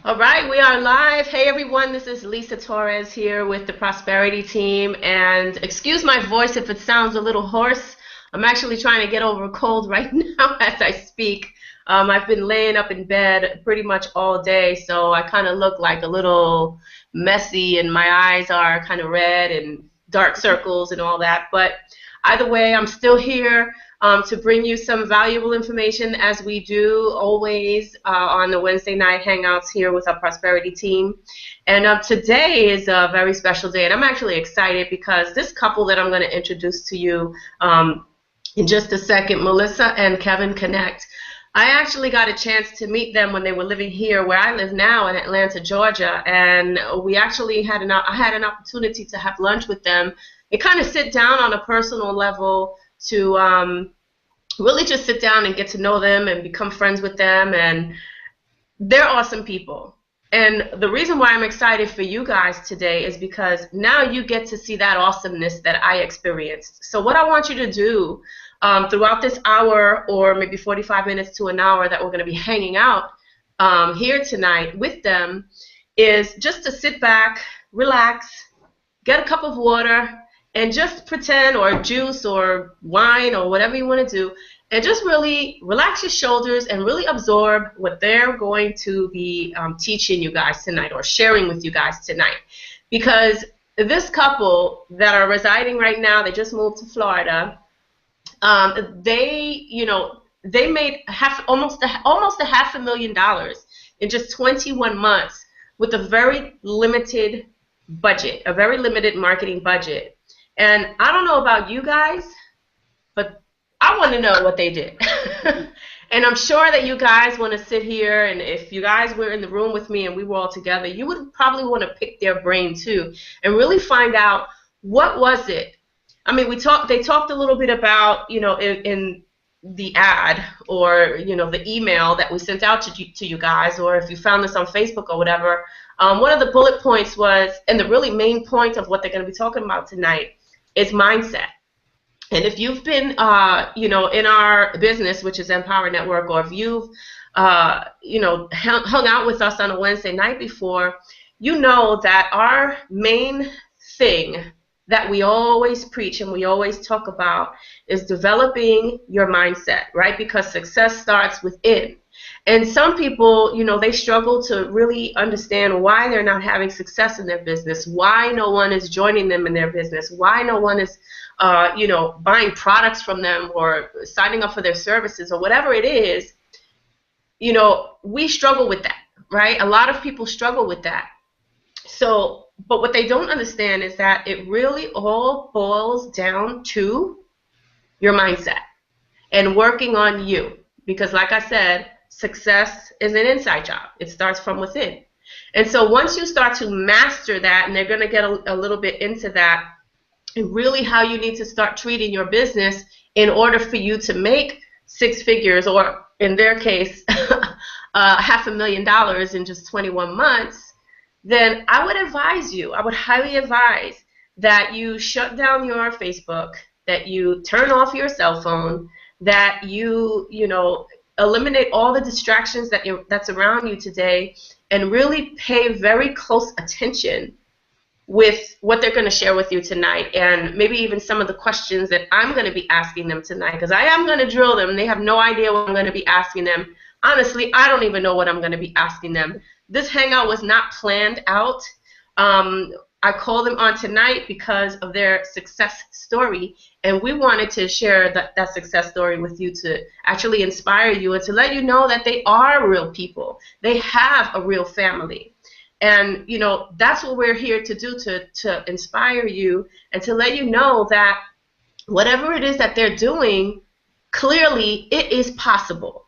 All right, we are live. Hey everyone, this is Lisa Torres here with the Prosperity team. And excuse my voice if it sounds a little hoarse. I'm actually trying to get over a cold right now as I speak. I've been laying up in bed pretty much all day, so I kind of look like a little messy and my eyes are kind of red and dark circles and all that. But either way, I'm still here to bring you some valuable information as we do always on the Wednesday night hangouts here with our Prosperity team. And today is a very special day, and I'm actually excited because this couple that I'm going to introduce to you in just a second, Melissa and Kevin Knecht, I actually got a chance to meet them when they were living here where I live now in Atlanta, Georgia, and we actually I had an opportunity to have lunch with them and kind of sit down on a personal level to really just sit down and get to know them and become friends with them. And they're awesome people. And the reason why I'm excited for you guys today is because now you get to see that awesomeness that I experienced. So what I want you to do throughout this hour, or maybe 45 minutes to an hour that we're going to be hanging out here tonight with them, is just to sit back, relax, get a cup of water, and just pretend, or juice or wine or whatever you want to do, and just really relax your shoulders and really absorb what they're going to be teaching you guys tonight or sharing with you guys tonight. Because this couple that are residing right now, they just moved to Florida. They made almost a $500,000 in just 21 months with a very limited budget, a very limited marketing budget. And I don't know about you guys, but I want to know what they did. And I'm sure that you guys want to sit here, and if you guys were in the room with me and we were all together, you would probably want to pick their brain too and really find out what was it. I mean, they talked a little bit about, in the ad, or, the email that we sent out to you guys, or if you found this on Facebook or whatever. One of the bullet points was, and the really main point of what they're going to be talking about tonight, is mindset. And if you've been, in our business, which is Empower Network, or if you've, hung out with us on a Wednesday night before, you know that our main thing that we always preach and we always talk about is developing your mindset, right? Because success starts within. And some people, they struggle to really understand why they're not having success in their business, why no one is joining them in their business, why no one is, buying products from them or signing up for their services or whatever it is. We struggle with that, right? A lot of people struggle with that. So, but what they don't understand is that it really all boils down to your mindset and working on you. Because like I said, success is an inside job. It starts from within. And so once you start to master that, and they're going to get a little bit into that, and really how you need to start treating your business in order for you to make six figures, or in their case, $500,000 in just 21 months, then I would highly advise that you shut down your Facebook, that you turn off your cell phone, that you, eliminate all the distractions that's around you today, and really pay very close attention with what they're going to share with you tonight, and maybe even some of the questions that I'm going to be asking them tonight, because I am going to drill them. They have no idea what I'm going to be asking them. Honestly, I don't even know what I'm going to be asking them. This hangout was not planned out. I called them on tonight because of their success story, and we wanted to share that success story with you to actually inspire you and to let you know that they are real people. They have a real family. And, that's what we're here to do, to inspire you and to let you know that whatever it is that they're doing, clearly it is possible,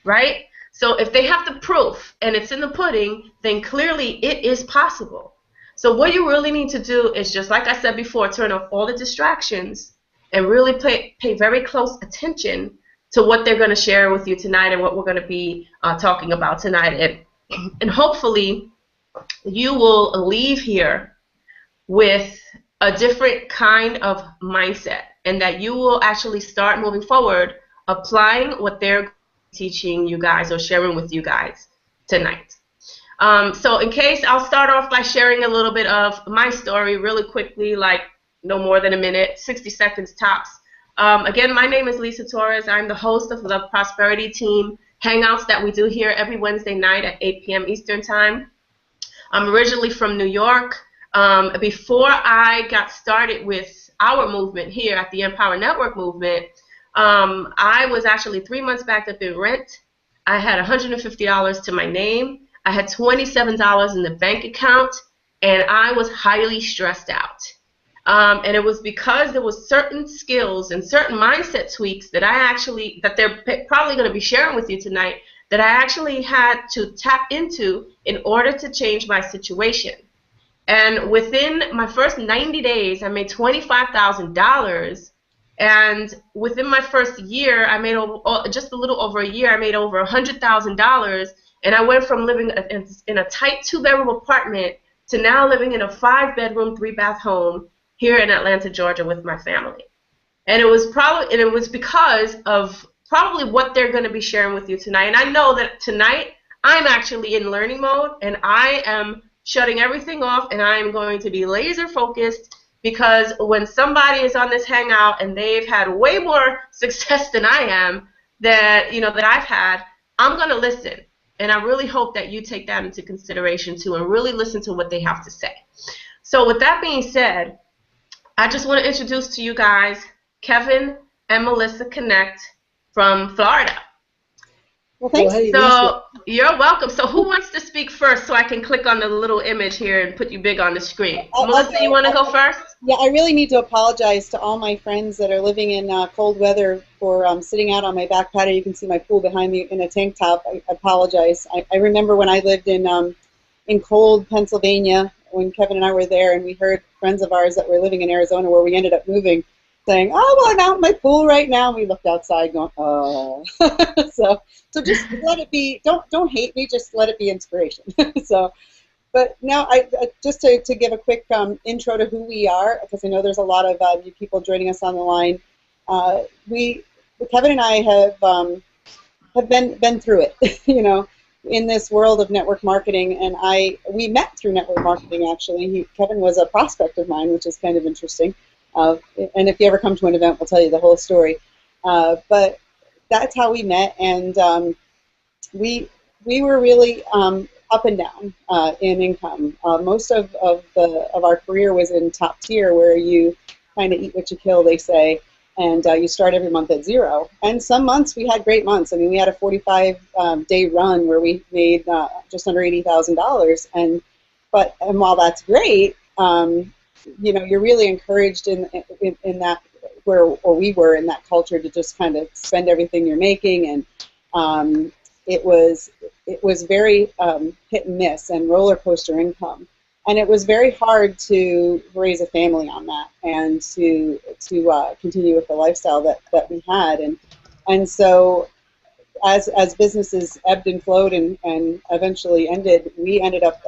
right? So if they have the proof and it's in the pudding, then clearly it is possible. So what you really need to do is, just like I said before, turn off all the distractions and really pay very close attention to what they're going to share with you tonight and what we're going to be talking about tonight. And hopefully you will leave here with a different kind of mindset, and that you will actually start moving forward applying what they're teaching you guys or sharing with you guys tonight. So in case, I'll start off by sharing a little bit of my story really quickly, like no more than a minute, 60 seconds tops. Again, my name is Lisa Torres. I'm the host of the Prosperity Team Hangouts that we do here every Wednesday night at 8 p.m. Eastern Time. I'm originally from New York. Before I got started with our movement here at the Empower Network movement, I was actually 3 months backed up in rent. I had $150 to my name. I had $27 in the bank account, and I was highly stressed out. And it was because there was certain skills and certain mindset tweaks that that they're probably going to be sharing with you tonight, that I actually had to tap into in order to change my situation. And within my first 90 days, I made $25,000. And within my first year, I made just a little over a year, I made over $100,000. And I went from living in a tight 2-bedroom apartment to now living in a 5-bedroom, 3-bath home here in Atlanta, Georgia, with my family. And it was because of probably what they're going to be sharing with you tonight. And I know that tonight I'm actually in learning mode, and I am shutting everything off, and I am going to be laser focused, because when somebody is on this hangout and they've had way more success than I am, that I've had, I'm going to listen. And I really hope that you take that into consideration too, and really listen to what they have to say. So with that being said, I just want to introduce to you guys Kevin and Melissa Knecht from Florida. Well, thanks. So you're welcome. So who wants to speak first, so I can click on the little image here and put you big on the screen? Melissa, you want to go first? Yeah, I really need to apologize to all my friends that are living in cold weather for sitting out on my back patio. You can see my pool behind me in a tank top. I apologize. I remember when I lived in cold Pennsylvania, when Kevin and I were there, and we heard friends of ours that were living in Arizona, where we ended up moving, saying, "Oh, well, I'm out in my pool right now." And we looked outside, going, "Oh." So just let it be. Don't hate me. Just let it be inspiration. But now, just to give a quick intro to who we are, because I know there's a lot of you people joining us on the line. Kevin and I have been through it, in this world of network marketing, and we met through network marketing. Actually, Kevin was a prospect of mine, which is kind of interesting. And if you ever come to an event, we'll tell you the whole story. But that's how we met, and we were really up and down in income. Most of our career was in top tier, where you kind of eat what you kill, they say, and you start every month at zero. And some months we had great months. I mean, we had a 45-day run where we made just under $80,000. And while that's great, you're really encouraged in that, we were in that culture, to just kind of spend everything you're making, and it was very hit and miss and roller coaster income, and it was very hard to raise a family on that, and to continue with the lifestyle that we had, and so as businesses ebbed and flowed and eventually ended, we ended up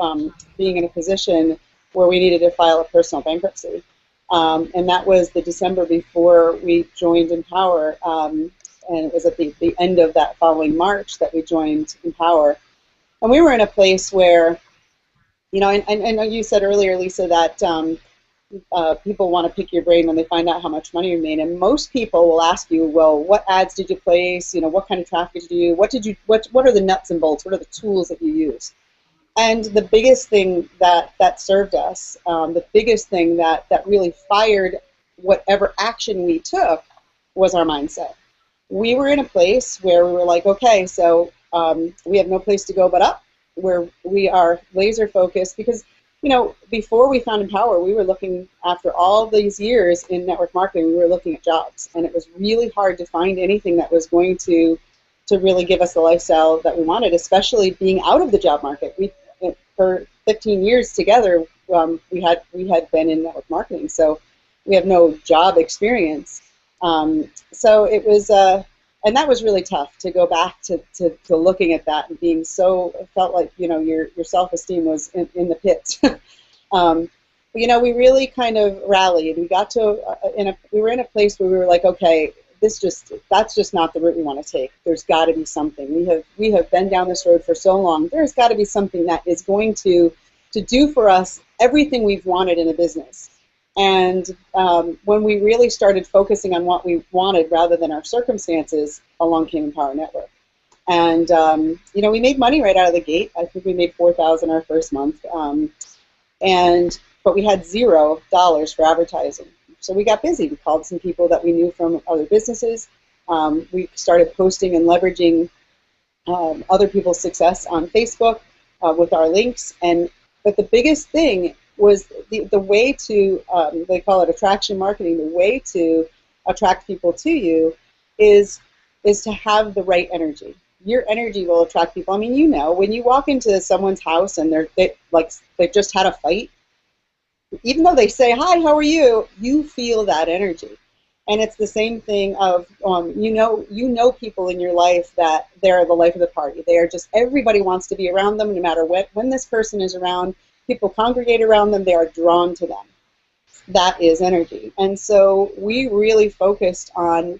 being in a position where we needed to file a personal bankruptcy. And that was the December before we joined Empower, and it was at the end of that following March that we joined Empower. And we were in a place where, and I know you said earlier, Lisa, that people want to pick your brain when they find out how much money you made. And most people will ask you, well, what ads did you place? What kind of traffic did you do? What are the nuts and bolts? What are the tools that you use? And the biggest thing that served us, the biggest thing that really fired whatever action we took, was our mindset. We were in a place where we were like, okay, so we have no place to go but up, where we are laser focused, because before we found Empower, we were looking, after all these years in network marketing, we were looking at jobs, and it was really hard to find anything that was going to really give us the lifestyle that we wanted, especially being out of the job market. For 15 years together, we had been in network marketing, so we have no job experience. So it was, and that was really tough to go back to looking at that and being so, it felt like your self-esteem was in the pits. We really kind of rallied. We got to we were in a place where we were like, okay, that's just not the route we want to take. There's got to be something. We have been down this road for so long. There's got to be something that is going to do for us everything we've wanted in a business. And when we really started focusing on what we wanted rather than our circumstances, along came Empower Network. And we made money right out of the gate. I think we made $4,000 our first month, but we had $0 for advertising. So we got busy. We called some people that we knew from other businesses. We started posting and leveraging other people's success on Facebook with our links. But the biggest thing was the way to, they call it attraction marketing, the way to attract people to you is to have the right energy. Your energy will attract people. I mean, when you walk into someone's house and they've just had a fight, even though they say, "Hi, how are you?" you feel that energy. And it's the same thing of, people in your life that they're the life of the party. They are just, everybody wants to be around them no matter when this person is around. People congregate around them, they are drawn to them. That is energy. And so we really focused on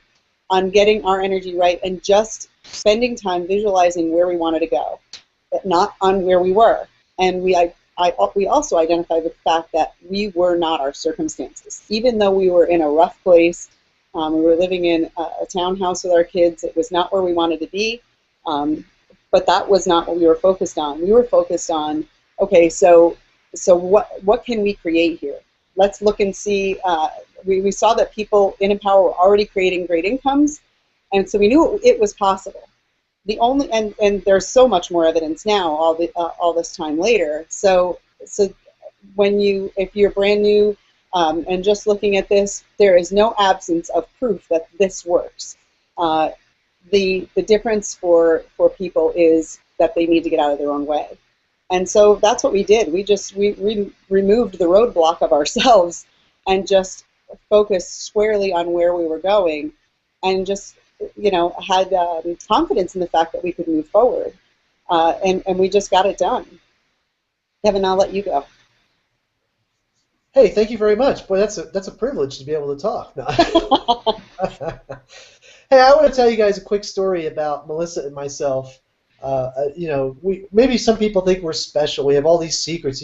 getting our energy right and just spending time visualizing where we wanted to go, but not on where we were. And we also identified the fact that we were not our circumstances. Even though we were in a rough place, we were living in a townhouse with our kids, it was not where we wanted to be, but that was not what we were focused on. We were focused on, okay, so what can we create here? Let's look and see. We saw that people in Empower were already creating great incomes, and so we knew it was possible. And there's so much more evidence now, all this time later. So if you're brand new and just looking at this, there is no absence of proof that this works. The difference for people is that they need to get out of their own way. And so that's what we did. We removed the roadblock of ourselves and just focused squarely on where we were going, and just had confidence in the fact that we could move forward, and we just got it done. Kevin, I'll let you go. Hey, thank you very much. Boy, that's a privilege to be able to talk. No. Hey, I want to tell you guys a quick story about Melissa and myself. Maybe some people think we're special. We have all these secrets.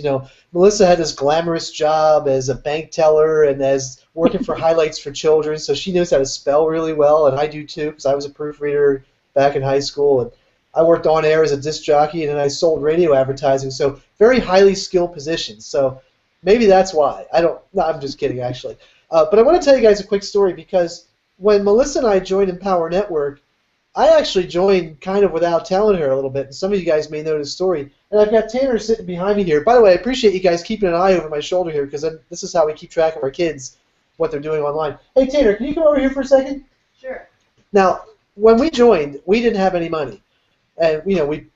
Melissa had this glamorous job as a bank teller and as working for Highlights for Children, so she knows how to spell really well, and I do too, because I was a proofreader back in high school, and I worked on air as a disc jockey, and then I sold radio advertising, so very highly skilled positions. So maybe that's why. No, I'm just kidding, actually. But I want to tell you guys a quick story, because when Melissa and I joined Empower Network, I actually joined kind of without telling her a little bit, and some of you guys may know the story. And I've got Tanner sitting behind me here. By the way, I appreciate you guys keeping an eye over my shoulder here, because this is how we keep track of our kids, what they're doing online. Hey, Tanner, can you come over here for a second? Sure. Now, when we joined, we didn't have any money. And,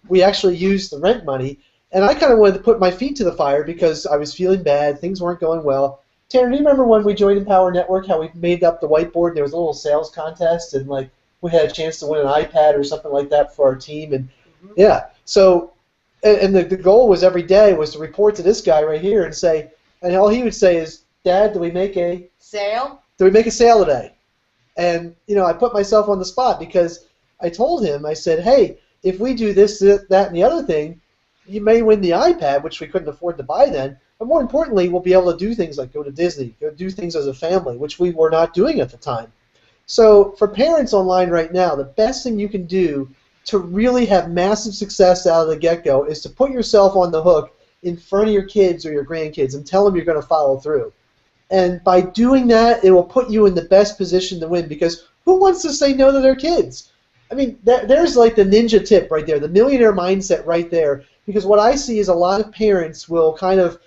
we actually used the rent money, and I kind of wanted to put my feet to the fire because I was feeling bad. Things weren't going well. Tanner, do you remember when we joined Empower Network, how we made up the whiteboard, and there was a little sales contest, and, we had a chance to win an iPad or something like that for our team, and yeah. So, and the goal was every day was to report to this guy right here and say, and all he would say is, "Dad, do we make a sale? Do we make a sale today?" And I put myself on the spot because I told him, I said, "Hey, if we do this, that, and the other thing, you may win the iPad, which we couldn't afford to buy then. But more importantly, we'll be able to do things like go to Disney, go do things as a family, which we were not doing at the time." So for parents online right now, the best thing you can do to really have massive success out of the get-go is to put yourself on the hook in front of your kids or your grandkids and tell them you're going to follow through. And by doing that, it will put you in the best position to win, because who wants to say no to their kids? I mean, there's like the ninja tip right there, the millionaire mindset right there, because what I see is a lot of parents will kind of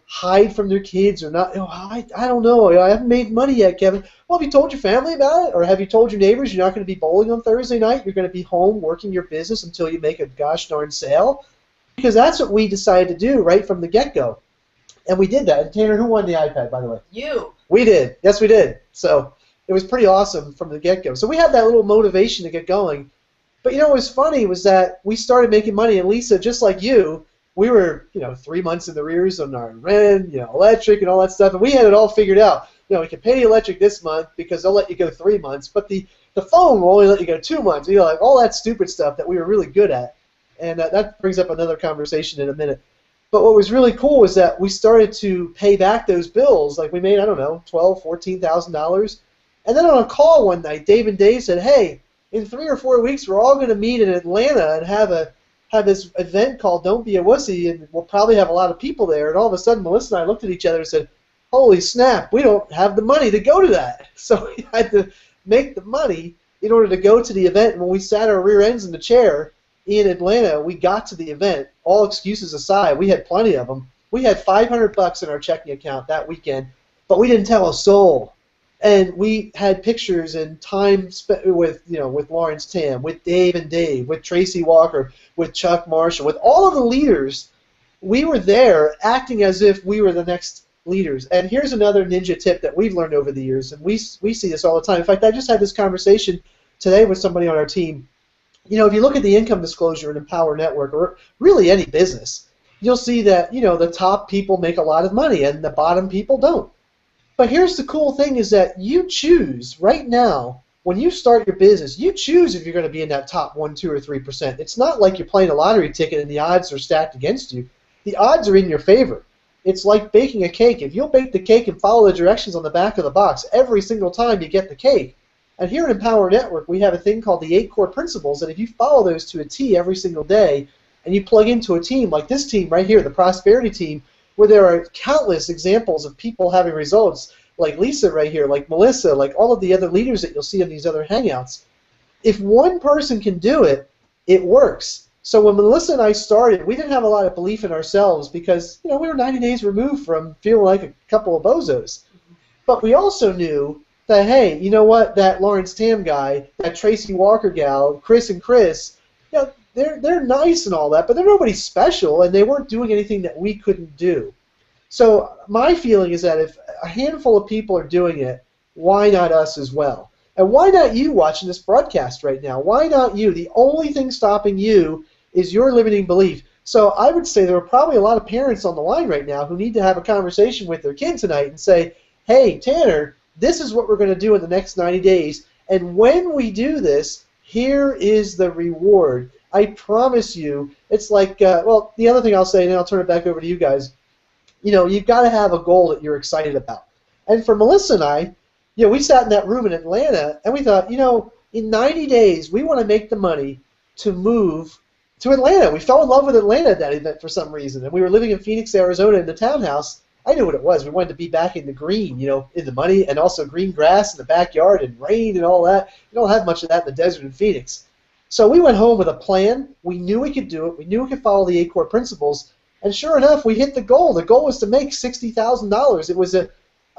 hide from their kids or not. I don't know. I haven't made money yet, Kevin. Well, have you told your family about it? Or have you told your neighbors you're not going to be bowling on Thursday night? You're going to be home working your business until you make a gosh darn sale? Because that's what we decided to do right from the get-go. And we did that. And Tanner, who won the iPad, by the way? You. We did. Yes, we did. So it was pretty awesome from the get-go. So we had that little motivation to get going. But what was funny was that we started making money, and Lisa, just like you, we were, 3 months in the arrears on our rent, electric and all that stuff, and we had it all figured out. we can pay the electric this month because they'll let you go 3 months, but the phone will only let you go 2 months. Like all that stupid stuff that we were really good at. And that brings up another conversation in a minute. But what was really cool was that we started to pay back those bills. Like we made, I don't know, $12,000, $14,000. And then on a call one night, Dave and Dave said, hey, in 3 or 4 weeks, we're all going to meet in Atlanta and have this event called Don't Be a Wussy, and we'll probably have a lot of people there. And all of a sudden, Melissa and I looked at each other and said, holy snap, we don't have the money to go to that. So we had to make the money in order to go to the event. And when we sat our rear ends in the chair in Atlanta, we got to the event. All excuses aside, we had plenty of them. We had $500 in our checking account that weekend, but we didn't tell a soul. And we had pictures and time spent with Lawrence Tam, with Dave and Dave, with Tracy Walker, with Chuck Marshall, with all of the leaders. We were there acting as if we were the next leaders. And here's another ninja tip that we've learned over the years, and we see this all the time. In fact, I just had this conversation today with somebody on our team. If you look at the income disclosure in Empower Network, or really any business, you'll see that the top people make a lot of money and the bottom people don't. But here's the cool thing is that you choose right now, when you start your business, you choose if you're going to be in that top 1, 2, or 3%. It's not like you're playing a lottery ticket and the odds are stacked against you. The odds are in your favor. It's like baking a cake. If you'll bake the cake and follow the directions on the back of the box every single time you get the cake. And here in Empower Network, we have a thing called the 8 core principles, and if you follow those to a T every single day, and you plug into a team like this team right here, the Prosperity Team, where there are countless examples of people having results, like Lisa right here, like Melissa, like all of the other leaders that you'll see in these other hangouts. If one person can do it, it works. So when Melissa and I started, we didn't have a lot of belief in ourselves because we were 90 days removed from feeling like a couple of bozos. But we also knew that, hey, you know what, that Lawrence Tam guy, that Tracy Walker gal, Chris and Chris, they're nice and all that, but they're nobody special, and they weren't doing anything that we couldn't do. So my feeling is that if a handful of people are doing it, why not us as well? And why not you watching this broadcast right now? Why not you? The only thing stopping you is your limiting belief. So I would say there are probably a lot of parents on the line right now who need to have a conversation with their kid tonight and say, hey, Tanner, this is what we're going to do in the next 90 days. And when we do this, here is the reward. I promise you, it's like, well, the other thing I'll say, and then I'll turn it back over to you guys, you've got to have a goal that you're excited about. And for Melissa and I, we sat in that room in Atlanta, and we thought, in 90 days, we want to make the money to move to Atlanta. We fell in love with Atlanta at that event for some reason, and we were living in Phoenix, Arizona in the townhouse. I knew what it was. We wanted to be back in the green, in the money, and also green grass in the backyard and rain and all that. You don't have much of that in the desert in Phoenix. So we went home with a plan. We knew we could do it. We knew we could follow the 8 core principles. And sure enough, we hit the goal. The goal was to make $60,000. It was a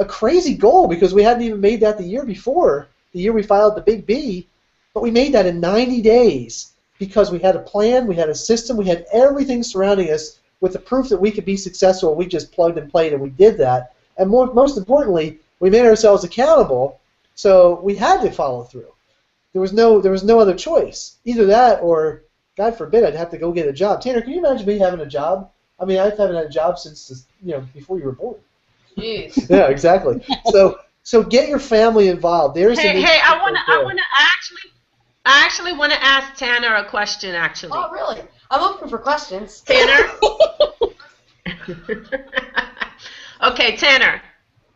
crazy goal because we hadn't even made that the year before, the year we filed the Big B. But we made that in 90 days because we had a plan, we had a system, we had everything surrounding us with the proof that we could be successful. We just plugged and played, and we did that. And most importantly, we made ourselves accountable, so we had to follow through. There was no other choice. Either that or, God forbid, I'd have to go get a job. Tanner, can you imagine me having a job? I mean, I haven't had a job since before you were born. Jeez. Yeah, exactly. So get your family involved. Hey, I actually want to ask Tanner a question. Actually. Oh, really? I'm open for questions. Tanner. Okay, Tanner.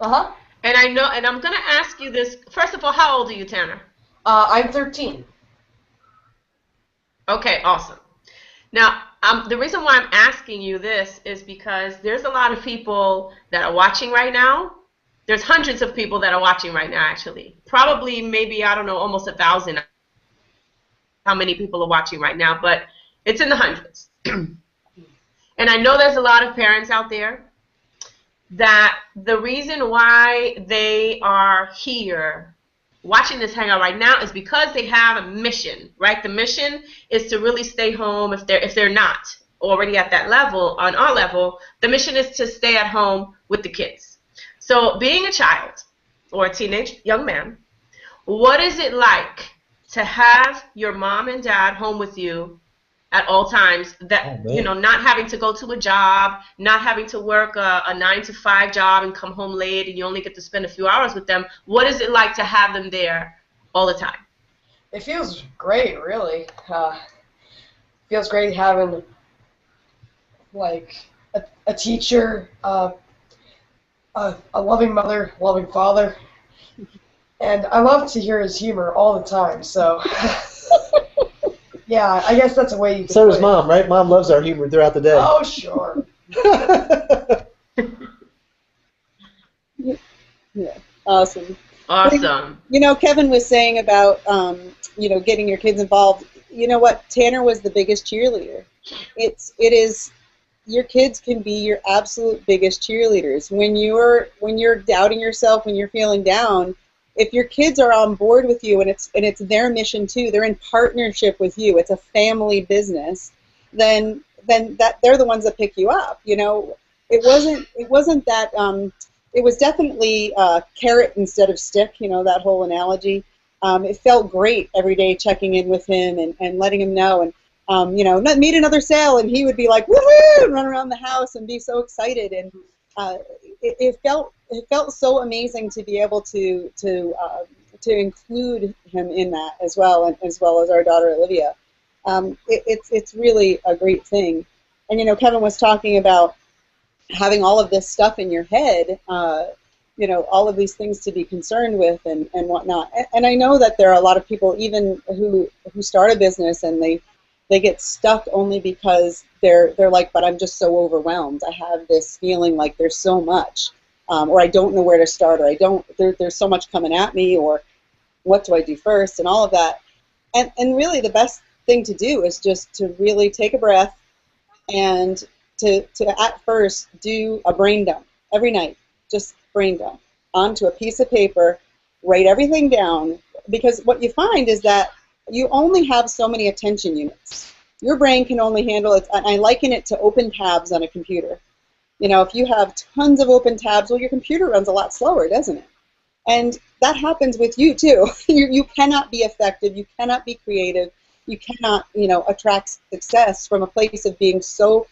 Uh-huh. And I'm gonna ask you this. First of all, how old are you, Tanner? I'm 13. Okay, awesome. Now, the reason why I'm asking you this is because there's a lot of people that are watching right now. There's hundreds of people that are watching right now, actually. Probably, maybe, I don't know, almost 1,000. How many people are watching right now, but it's in the hundreds. And I know there's a lot of parents out there that the reason why they are here watching this hangout right now is because they have a mission, right? The mission is to really stay home if they're not already at that level, on our level. The mission is to stay at home with the kids. So being a child or a teenage young man, what is it like to have your mom and dad home with you at all times. That, Oh, man. not having to go to a job, not having to work a 9 to 5 job and come home late, and you only get to spend a few hours with them. What is it like to have them there all the time? It feels great, really. Feels great having like a teacher, a loving mother, loving father, and I love to hear his humor all the time. So, yeah, I guess that's a way you can So put does it. Mom, right? Mom loves our humor throughout the day. Oh, sure. Yeah, awesome. Awesome. Kevin was saying about getting your kids involved. You know what? Tanner was the biggest cheerleader. It is your kids can be your absolute biggest cheerleaders. When you're doubting yourself, when you're feeling down, if your kids are on board with you and it's their mission too, they're in partnership with you. It's a family business. Then that they're the ones that pick you up. It wasn't that. It was definitely carrot instead of stick, that whole analogy. It felt great every day checking in with him and letting him know. And, meet another sale, and he would be like, woohoo, and run around the house and be so excited. And it felt so amazing to be able to include him in that as well, and as well as our daughter Olivia. It's really a great thing. And, Kevin was talking about having all of this stuff in your head, all of these things to be concerned with and whatnot. And I know that there are a lot of people even who start a business and they get stuck only because they're like, but I'm just so overwhelmed. I have this feeling like there's so much, or I don't know where to start, or there's so much coming at me, or what do I do first, and all of that. And really the best thing to do is just to really take a breath and to at first do a brain dump every night. Just brain dump onto a piece of paper, write everything down, because what you find is that you only have so many attention units. Your brain can only handle it, and I liken it to open tabs on a computer. If you have tons of open tabs, well, your computer runs a lot slower, doesn't it? And that happens with you too. You cannot be effective, you cannot be creative, you cannot, attract success from a place of being so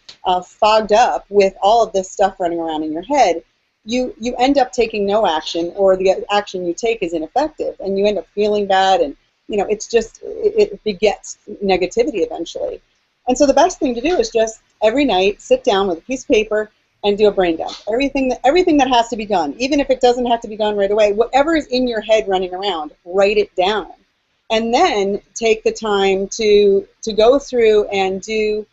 fogged up with all of this stuff running around in your head. You end up taking no action, or the action you take is ineffective, and you end up feeling bad, and it begets negativity eventually. And so the best thing to do is just every night sit down with a piece of paper and do a brain dump. Everything that has to be done, even if it doesn't have to be done right away, whatever is in your head running around, write it down. And then take the time to go through and do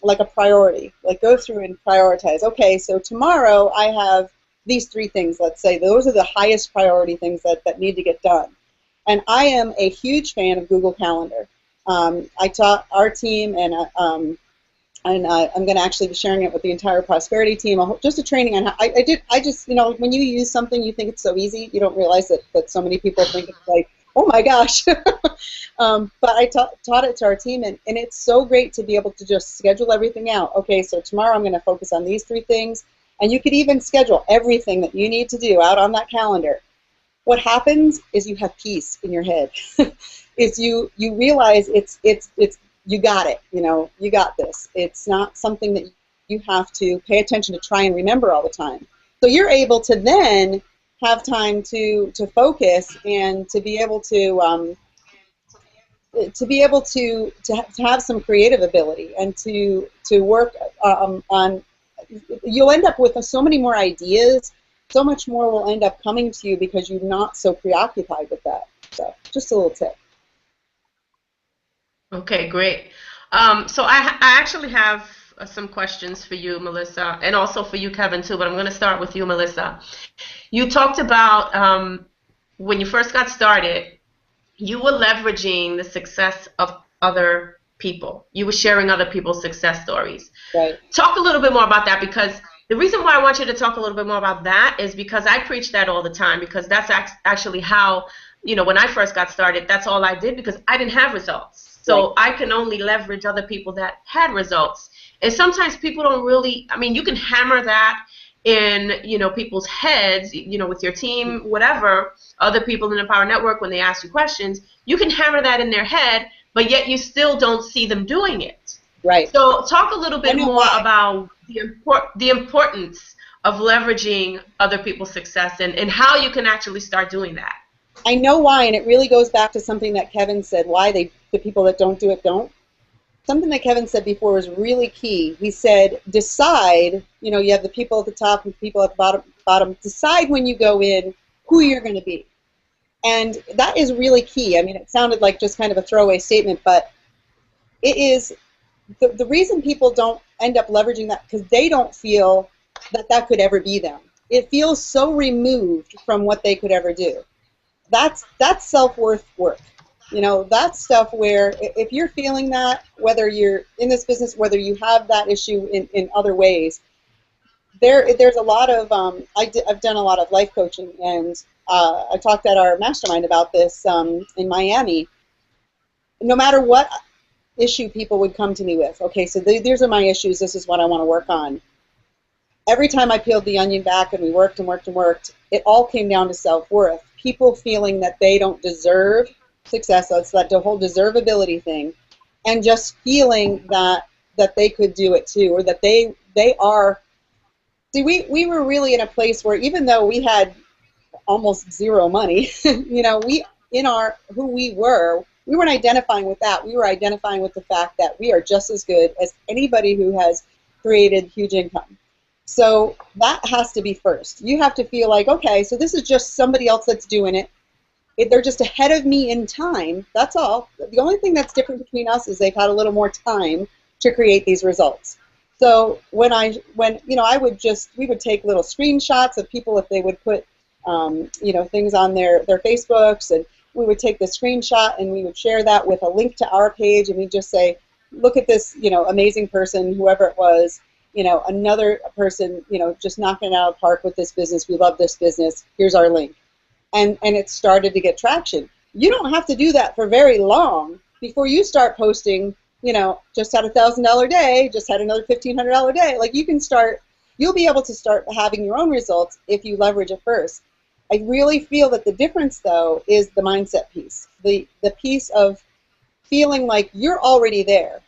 like a priority. Like go through and prioritize. Okay, so tomorrow I have these 3 things, let's say. Those are the highest priority things that need to get done. And I am a huge fan of Google Calendar. I taught our team, and I'm going to actually be sharing it with the entire Prosperity team. Just a training on how I just when you use something, you think it's so easy, you don't realize that so many people think it's like, oh my gosh. But I taught it to our team, and it's so great to be able to just schedule everything out. Okay, so tomorrow I'm going to focus on these 3 things, and you could even schedule everything that you need to do out on that calendar. What happens is you have peace in your head. Is you realize it's you got it, you got this. It's not something that you have to pay attention to try and remember all the time. So you're able to then have time to focus and to be able to have some creative ability and to work on. You'll end up with so many more ideas. So much more will end up coming to you because you're not so preoccupied with that. So just a little tip. Okay, great. So I actually have some questions for you, Melissa, and also for you, Kevin, too, but I'm going to start with you, Melissa. You talked about when you first got started, you were leveraging the success of other people. You were sharing other people's success stories. Right. Talk a little bit more about that, because the reason why I want you to talk a little bit more about that is because I preach that all the time, because that's actually how, when I first got started, that's all I did, because I didn't have results. So I can only leverage other people that had results. And sometimes people don't really, you can hammer that in, people's heads, with your team, whatever, other people in the Power Network, when they ask you questions, you can hammer that in their head, but yet you still don't see them doing it. Right. So talk a little bit more why. about the importance of leveraging other people's success and how you can actually start doing that. I know why, and it really goes back to something that Kevin said, why the people that don't do it don't. Something that Kevin said before was really key. He said, decide, you have the people at the top and the people at the bottom, decide when you go in who you're going to be. And that is really key. I mean, it sounded like just kind of a throwaway statement, but it is the reason people don't end up leveraging that because they don't feel that could ever be them. It feels so removed from what they could ever do. That's self-worth work. That's stuff where if you're feeling that, whether you're in this business, whether you have that issue in other ways, there's a lot of, I've done a lot of life coaching, and I talked at our mastermind about this in Miami. No matter what issue people would come to me with, okay, so these are my issues, this is what I want to work on. Every time I peeled the onion back and we worked and worked and worked, it all came down to self-worth. People feeling that they don't deserve success, that's that whole deservability thing, and just feeling that they could do it too, or that they are. See, we were really in a place where even though we had almost zero money, we who we weren't identifying with that. We were identifying with the fact that we are just as good as anybody who has created huge income. So that has to be first. You have to feel like, okay, so this is just somebody else that's doing it. They're just ahead of me in time. That's all. The only thing that's different between us is they've had a little more time to create these results. So we would take little screenshots of people if they would put, things on their Facebooks, and we would take the screenshot and we would share that with a link to our page, and we'd just say, look at this, amazing person, whoever it was, another person, just knocking it out of the park with this business. We love this business. Here's our link. And it started to get traction. You don't have to do that for very long before you start posting, just had a $1,000 day, just had another $1,500 day. Like you'll be able to start having your own results if you leverage it first. I really feel that the difference, though, is the mindset piece. The piece of feeling like you're already there.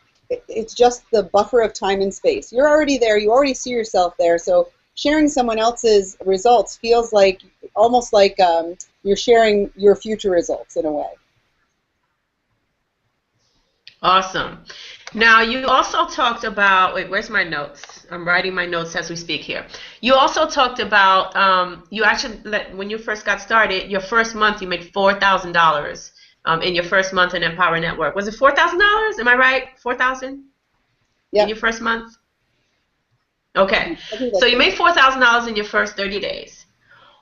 It's just the buffer of time and space. You're already there. You already see yourself there. So sharing someone else's results feels like almost like you're sharing your future results in a way. Awesome. Now, you also talked about, wait, where's my notes? I'm writing my notes as we speak here. You also talked about, you actually, when you first got started, your first month you made $4,000 in your first month in Empower Network. Was it $4,000? Am I right? $4,000 in your first month? Okay. So you made $4,000 in your first 30 days.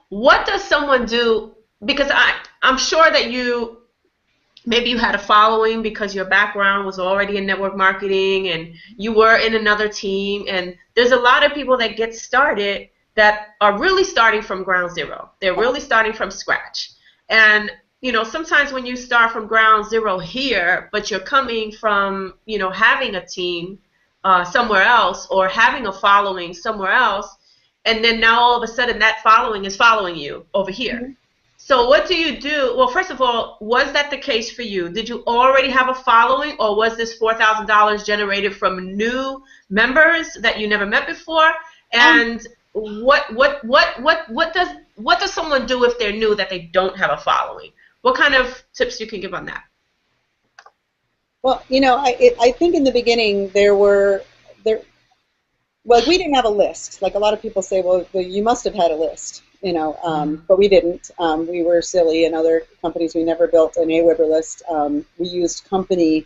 What does someone do? Because I'm sure that maybe you had a following because your background was already in network marketing and you were in another team. And there's a lot of people that get started that are really starting from ground zero. They're really starting from scratch. And, sometimes when you start from ground zero here, but you're coming from, having a team somewhere else or having a following somewhere else, and then now all of a sudden that following is following you over here. Mm-hmm. So what do you do? Well, first of all, was that the case for you? Did you already have a following, or was this $4,000 generated from new members that you never met before? And what does someone do if they're new that they don't have a following? What kind of tips you can give on that? Well, I think in the beginning we didn't have a list. Like a lot of people say, well, you must have had a list. But we didn't. We were silly. In other companies, we never built an AWeber list. We used company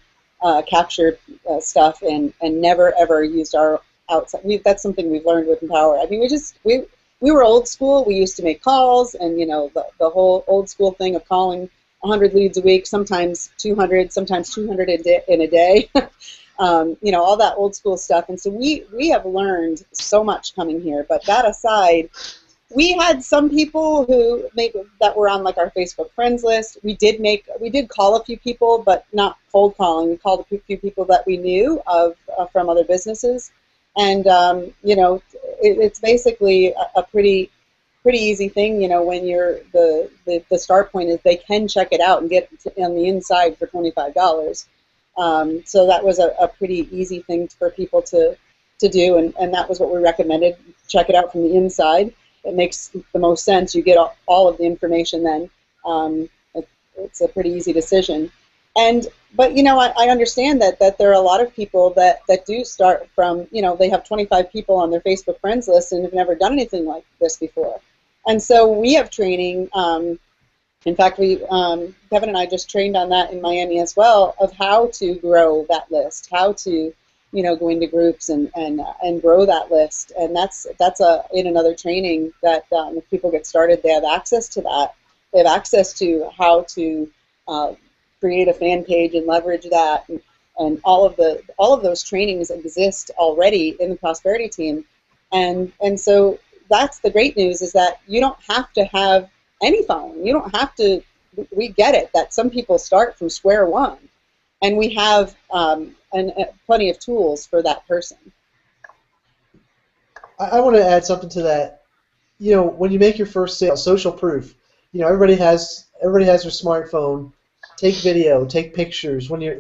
captured stuff and never ever used our outside. That's something we've learned with Empower. I mean, we were old school. We used to make calls, and the whole old school thing of calling 100 leads a week, sometimes 200, sometimes 200 in a day. All that old school stuff. And so we have learned so much coming here. But that aside, we had some people that were on like our Facebook friends list. We did call a few people, but not cold calling. We called a few people that we knew of from other businesses, and it's basically a pretty easy thing. When you're the start point is they can check it out and get on the inside for $25. So that was a pretty easy thing for people to do, and that was what we recommended. Check it out from the inside. It makes the most sense. You get all of the information then. It's a pretty easy decision. But I understand that there are a lot of people that do start from, they have 25 people on their Facebook friends list and have never done anything like this before. And so we have training. In fact, Kevin and I just trained on that in Miami as well, of how to grow that list, how to go into groups and grow that list. And that's in another training that if people get started, they have access to that. They have access to how to create a fan page and leverage that, and all of those trainings exist already in the Prosperity team. And so that's the great news, is that you don't have to have any following. You don't have to. We get it that some people start from square one, and we have plenty of tools for that person. I want to add something to that. When you make your first sale, social proof. Everybody has their smartphone. Take video, take pictures. When you're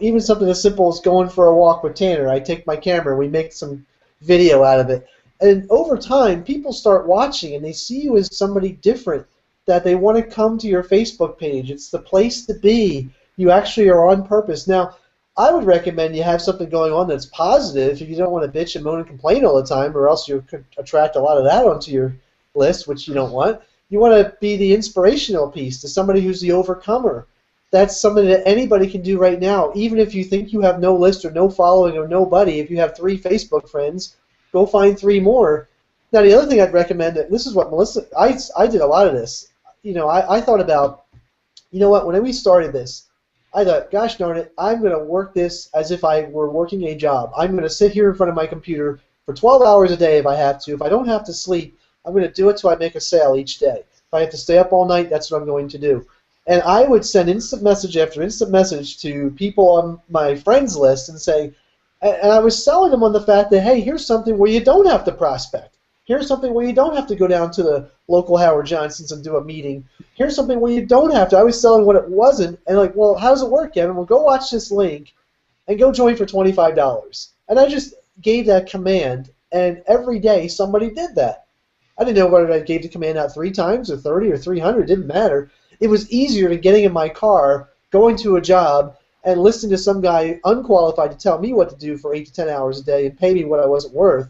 even something as simple as going for a walk with Tanner. I take my camera, we make some video out of it. And over time, people start watching and they see you as somebody different, that they want to come to your Facebook page. It's the place to be. You actually are on purpose. Now, I would recommend you have something going on that's positive if you don't want to bitch and moan and complain all the time, or else you could attract a lot of that onto your list, which you don't want. You want to be the inspirational piece to somebody who's the overcomer. That's something that anybody can do right now. Even if you think you have no list or no following or nobody, if you have 3 Facebook friends, go find 3 more. Now, the other thing I'd recommend, this is what Melissa, I did a lot of this. I thought about, when we started this, I thought, gosh darn it, I'm going to work this as if I were working a job. I'm going to sit here in front of my computer for 12 hours a day if I have to. If I don't have to sleep, I'm going to do it till I make a sale each day. If I have to stay up all night, that's what I'm going to do. And I would send instant message after instant message to people on my friends list and say, and I was selling them on the fact that, hey, here's something where you don't have to prospect. Here's something where you don't have to go down to the local Howard Johnson's and do a meeting. Here's something where you don't have to. I was selling what it wasn't, and well, how does it work, Kevin? Well, go watch this link and go join for $25. And I just gave that command, and every day somebody did that. I didn't know whether I gave the command out 3 times or 30 or 300. It didn't matter. It was easier than getting in my car, going to a job, and listening to some guy unqualified to tell me what to do for 8 to 10 hours a day and pay me what I wasn't worth.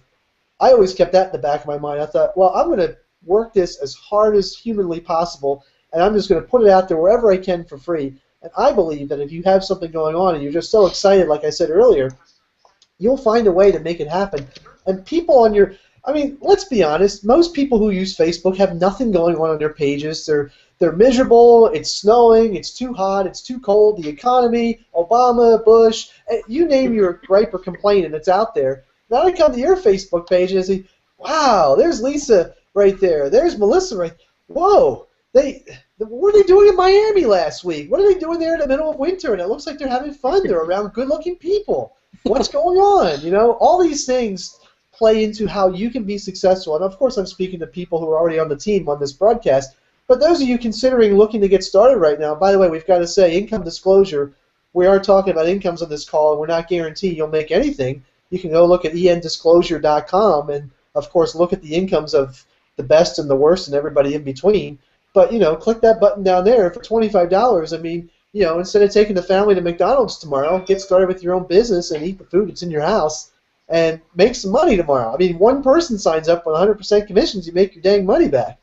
I always kept that in the back of my mind. I thought, well, I'm going to work this as hard as humanly possible, and I'm just going to put it out there wherever I can for free. And I believe that if you have something going on and you're just so excited, like I said earlier, you'll find a way to make it happen. And people on your, let's be honest, most people who use Facebook have nothing going on their pages. They're miserable, it's snowing, it's too hot, it's too cold, the economy, Obama, Bush, you name your gripe or complaint and it's out there. Now I come to your Facebook page and I say, wow, there's Lisa right there, there's Melissa right there. Whoa, what were they doing in Miami last week? What are they doing there in the middle of winter? And it looks like they're having fun, they're around good-looking people. What's going on? All these things play into how you can be successful. And of course I'm speaking to people who are already on the team on this broadcast. But those of you considering looking to get started right now, by the way, we've got to say income disclosure. We are talking about incomes on this call, and we're not guaranteeing you'll make anything. You can go look at endisclosure.com and, of course, look at the incomes of the best and the worst and everybody in between. But, click that button down there for $25. Instead of taking the family to McDonald's tomorrow, get started with your own business and eat the food that's in your house and make some money tomorrow. One person signs up with 100% commissions, you make your dang money back.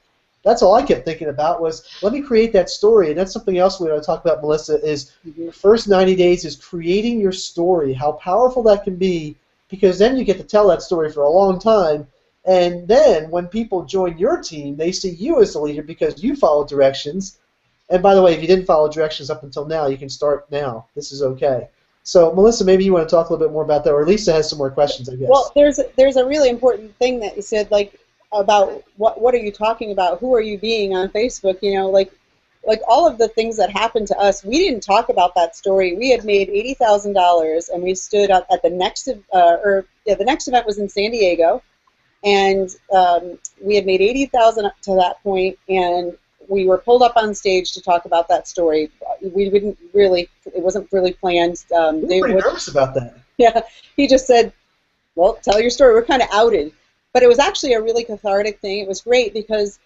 That's all I kept thinking about was, let me create that story. And that's something else we want to talk about, Melissa, is the first 90 days is creating your story, how powerful that can be, because then you get to tell that story for a long time. And then when people join your team, they see you as the leader because you follow directions. And by the way, if you didn't follow directions up until now, you can start now. This is okay. So, Melissa, maybe you want to talk a little bit more about that, or Lisa has some more questions, I guess. Well, there's a really important thing that you said, about what are you talking about? Who are you being on Facebook? Like all of the things that happened to us, we didn't talk about that story. We had made $80,000, and we stood up at the next the next event was in San Diego, and we had made $80,000 up to that point, and we were pulled up on stage to talk about that story. We didn't really, it wasn't really planned. We were pretty nervous about that. Yeah, he just said, well, tell your story. We're kind of outed. But it was actually a really cathartic thing. It was great because,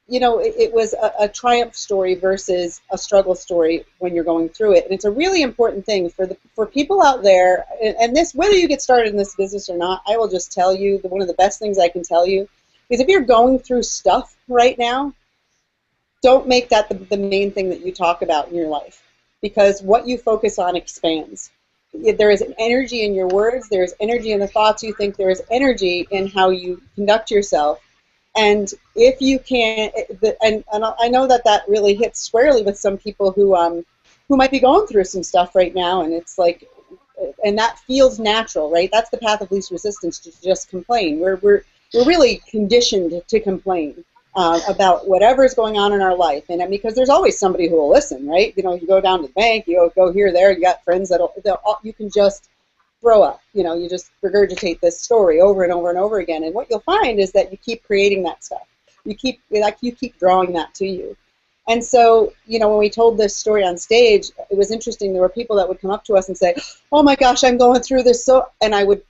you know, it was a triumph story versus a struggle story when you're going through it. And it's a really important thing for people out there, and this, whether you get started in this business or not, I will just tell you, one of the best things I can tell you is if you're going through stuff right now, don't make that the main thing that you talk about in your life, because what you focus on expands. There is an energy in your words, there is energy in the thoughts you think, there is energy in how you conduct yourself. And if you can, and I know that really hits squarely with some people who might be going through some stuff right now, and it's like, and that feels natural, right? That's the path of least resistance, to just complain. We're really conditioned to complain about whatever's going on in our life, and because there's always somebody who will listen, right? You know, you go down to the bank, you go here, there, you got friends you can just throw up. You know, you just regurgitate this story over and over and over again, and what you'll find is that you keep creating that stuff. You keep drawing that to you. And so, you know, when we told this story on stage, it was interesting. There were people that would come up to us and say, "Oh my gosh, I'm going through this," and I would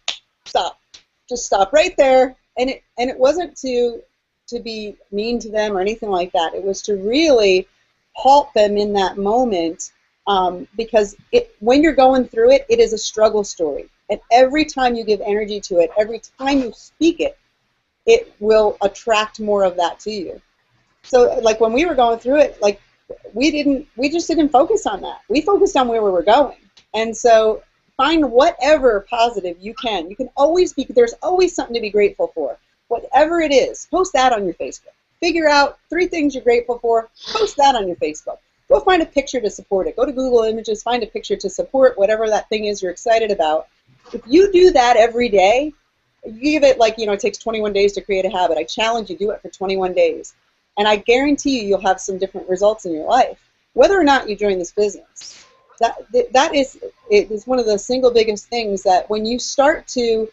just stop right there. And it wasn't to be mean to them or anything like that. It was to really halt them in that moment, because when you're going through it, it is a struggle story. And every time you give energy to it, every time you speak it, it will attract more of that to you. So, like, when we were going through it, like, we just didn't focus on that. We focused on where we were going. And so find whatever positive you can. You can always there's always something to be grateful for. Whatever it is, post that on your Facebook. Figure out 3 things you're grateful for, post that on your Facebook. Go find a picture to support it. Go to Google Images, find a picture to support whatever that thing is you're excited about. If you do that every day, you give it, like, you know, it takes 21 days to create a habit. I challenge you, do it for 21 days. And I guarantee you'll have some different results in your life, whether or not you join this business. That is one of the single biggest things, that when you start to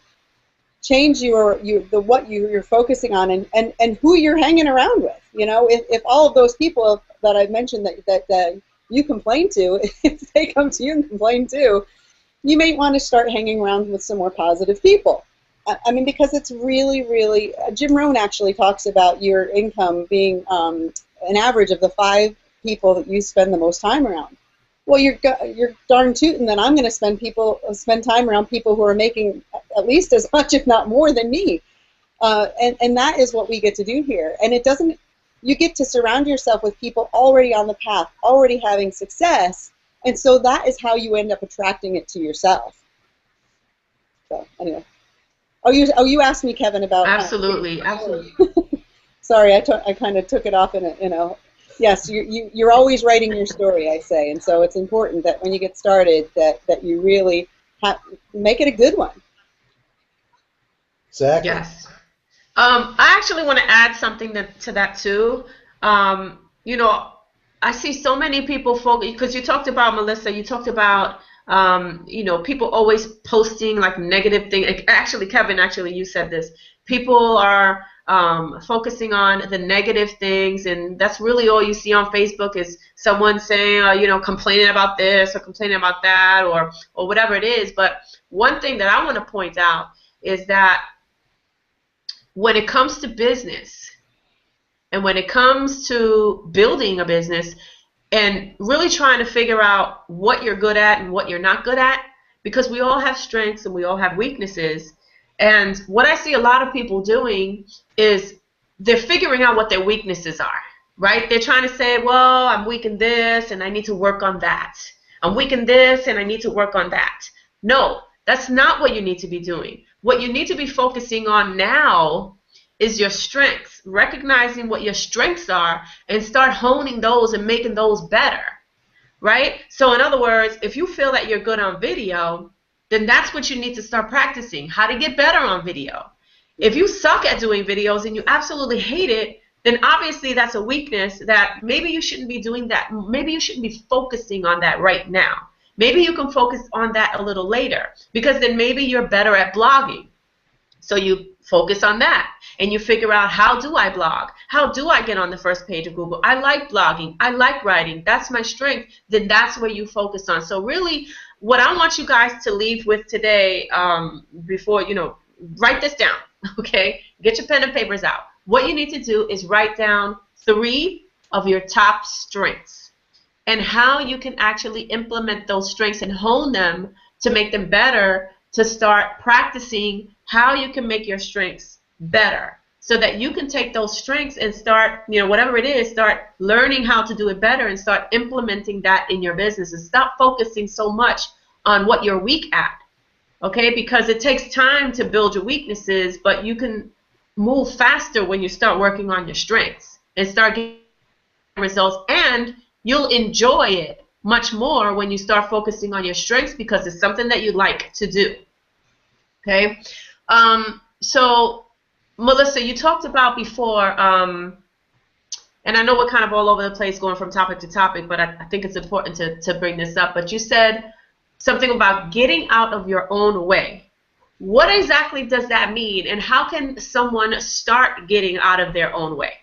change what you're focusing on and who you're hanging around with. You know, if all of those people that I've mentioned that you complain to, if they come to you and complain too, you may want to start hanging around with some more positive people. I mean, because it's really, really, Jim Rohn actually talks about your income being an average of the 5 people that you spend the most time around. Well, you're darn tootin' that I'm going to spend time around people who are making at least as much, if not more, than me. And that is what we get to do here. And you get to surround yourself with people already on the path, already having success, and so that is how you end up attracting it to yourself. So anyway, you asked me, Kevin, about absolutely. Sorry, I kind of took it off in a. Yes, you're always writing your story, I say, and so it's important that when you get started that you really make it a good one. Exactly. Yes. I actually want to add something to that too. You know, I see so many people because you talked about, Melissa, you talked about you know, people always posting like negative things. Actually, Kevin, you said this. People are focusing on the negative things, and that's really all you see on Facebook is someone saying, you know, complaining about this or complaining about that or whatever it is. But one thing that I want to point out is that when it comes to business and when it comes to building a business and really trying to figure out what you're good at and what you're not good at, because we all have strengths and we all have weaknesses. And what I see a lot of people doing is they're figuring out what their weaknesses are, right? They're trying to say, well, I'm weak in this and I need to work on that. I'm weak in this and I need to work on that. No, that's not what you need to be doing. What you need to be focusing on now is your strengths, recognizing what your strengths are and start honing those and making those better, right? So in other words, if you feel that you're good on video, then that's what you need to start practicing, how to get better on video. If you suck at doing videos and you absolutely hate it, then obviously that's a weakness that maybe you shouldn't be doing that. Maybe you shouldn't be focusing on that right now. Maybe you can focus on that a little later, because then maybe you're better at blogging. So you focus on that and you figure out, how do I blog? How do I get on the first page of Google? I like blogging. I like writing. That's my strength. Then that's where you focus on. So really what I want you guys to leave with today, before, write this down, okay? Get your pen and papers out. What you need to do is write down 3 of your top strengths and how you can actually implement those strengths and hone them to make them better, to start practicing how you can make your strengths better so that you can take those strengths and start, whatever it is, start learning how to do it better and start implementing that in your business, and stop focusing so much on what you're weak at, okay? Because it takes time to build your weaknesses, but you can move faster when you start working on your strengths and start getting results, and you'll enjoy it much more when you start focusing on your strengths because it's something that you like to do. Okay, so Melissa, you talked about before, and I know we're kind of all over the place going from topic to topic, but I think it's important to bring this up. But you said something about getting out of your own way. What exactly does that mean, and how can someone start getting out of their own way?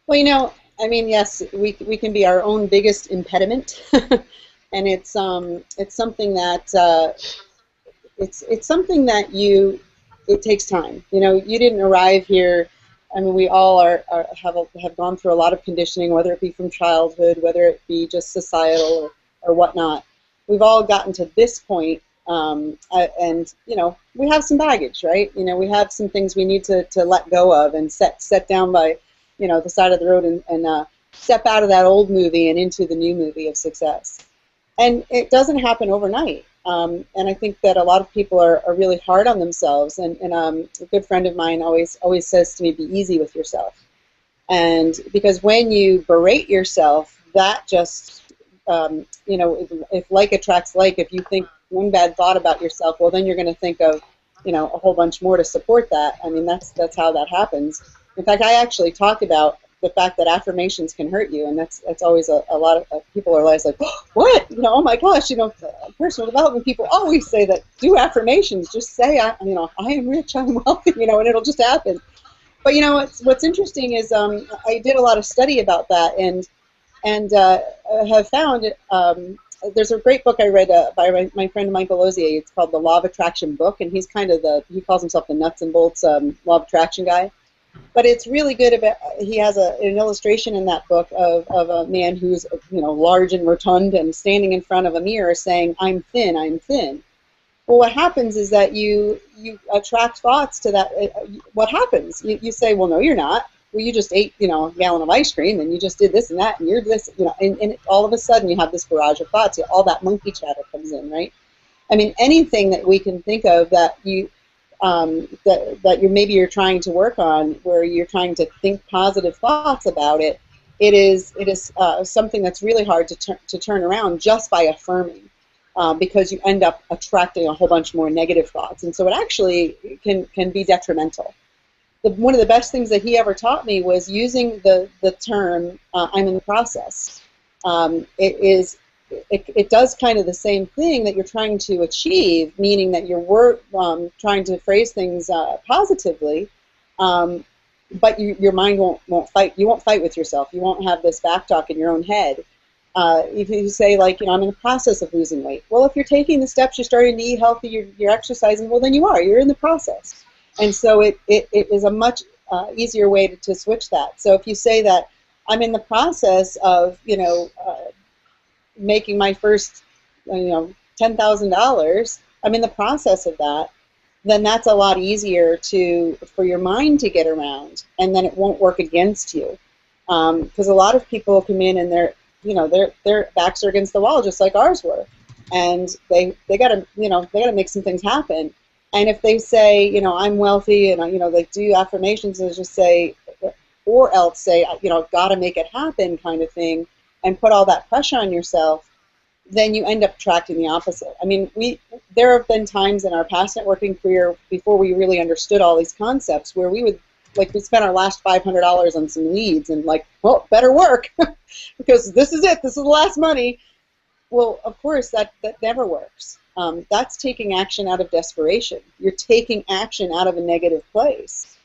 Well, yes, we can be our own biggest impediment, and it's something that it's something that it takes time. You didn't arrive here. I mean, we all have gone through a lot of conditioning, whether it be from childhood, whether it be just societal or whatnot. We've all gotten to this point, and we have some baggage, right? We have some things we need to let go of and set down by the side of the road and step out of that old movie and into the new movie of success. And it doesn't happen overnight. And I think that a lot of people are really hard on themselves. And a good friend of mine always says to me, be easy with yourself. And because when you berate yourself, that just, if like attracts like, if you think one bad thought about yourself, well, then you're going to think of, a whole bunch more to support that. I mean, that's how that happens. In fact, I actually talk about the fact that affirmations can hurt you, and that's always a lot of people are always like, oh, what? Oh my gosh, personal development people always say that, do affirmations, just say, I am rich, I'm wealthy, and it'll just happen. But what's interesting is I did a lot of study about that, and have found there's a great book I read by my friend Michael Ozier. It's called The Law of Attraction book, and he's kind of he calls himself the nuts and bolts Law of Attraction guy. But it's really good about. He has an illustration in that book of a man who's large and rotund and standing in front of a mirror saying, "I'm thin, I'm thin." Well, what happens is that you attract thoughts to that. What happens? You say, "Well, no, you're not. Well, you just ate a gallon of ice cream, and you just did this and that, and you're this, and all of a sudden you have this barrage of thoughts. All that monkey chatter comes in, right? I mean, anything that we can think of that you. That you're trying to work on, where you're trying to think positive thoughts about it. It is something that's really hard to turn around just by affirming, because you end up attracting a whole bunch more negative thoughts, and so it actually can be detrimental. One of the best things that he ever taught me was using the term "I'm in the process." It does kind of the same thing that you're trying to achieve, meaning that you're trying to phrase things positively, but your mind won't fight. You won't fight with yourself. You won't have this back talk in your own head. If you say, like, I'm in the process of losing weight. Well, if you're taking the steps, you're starting to eat healthy, you're exercising, well, then you're in the process. And so it is a much easier way to switch that. So if you say that I'm in the process of, making my first, $10,000, I'm in the process of that, then that's a lot easier for your mind to get around, and then it won't work against you. Because a lot of people come in and their backs are against the wall, just like ours were, and they gotta make some things happen. And if they say, I'm wealthy, and they do affirmations and just say, or else say, gotta make it happen kind of thing, and put all that pressure on yourself, then you end up attracting the opposite. I mean, there have been times in our past networking career, before we really understood all these concepts, where we spent our last $500 on some leads, and well, better work, because this is it, this is the last money. Well, of course, that never works. that's taking action out of desperation. You're taking action out of a negative place.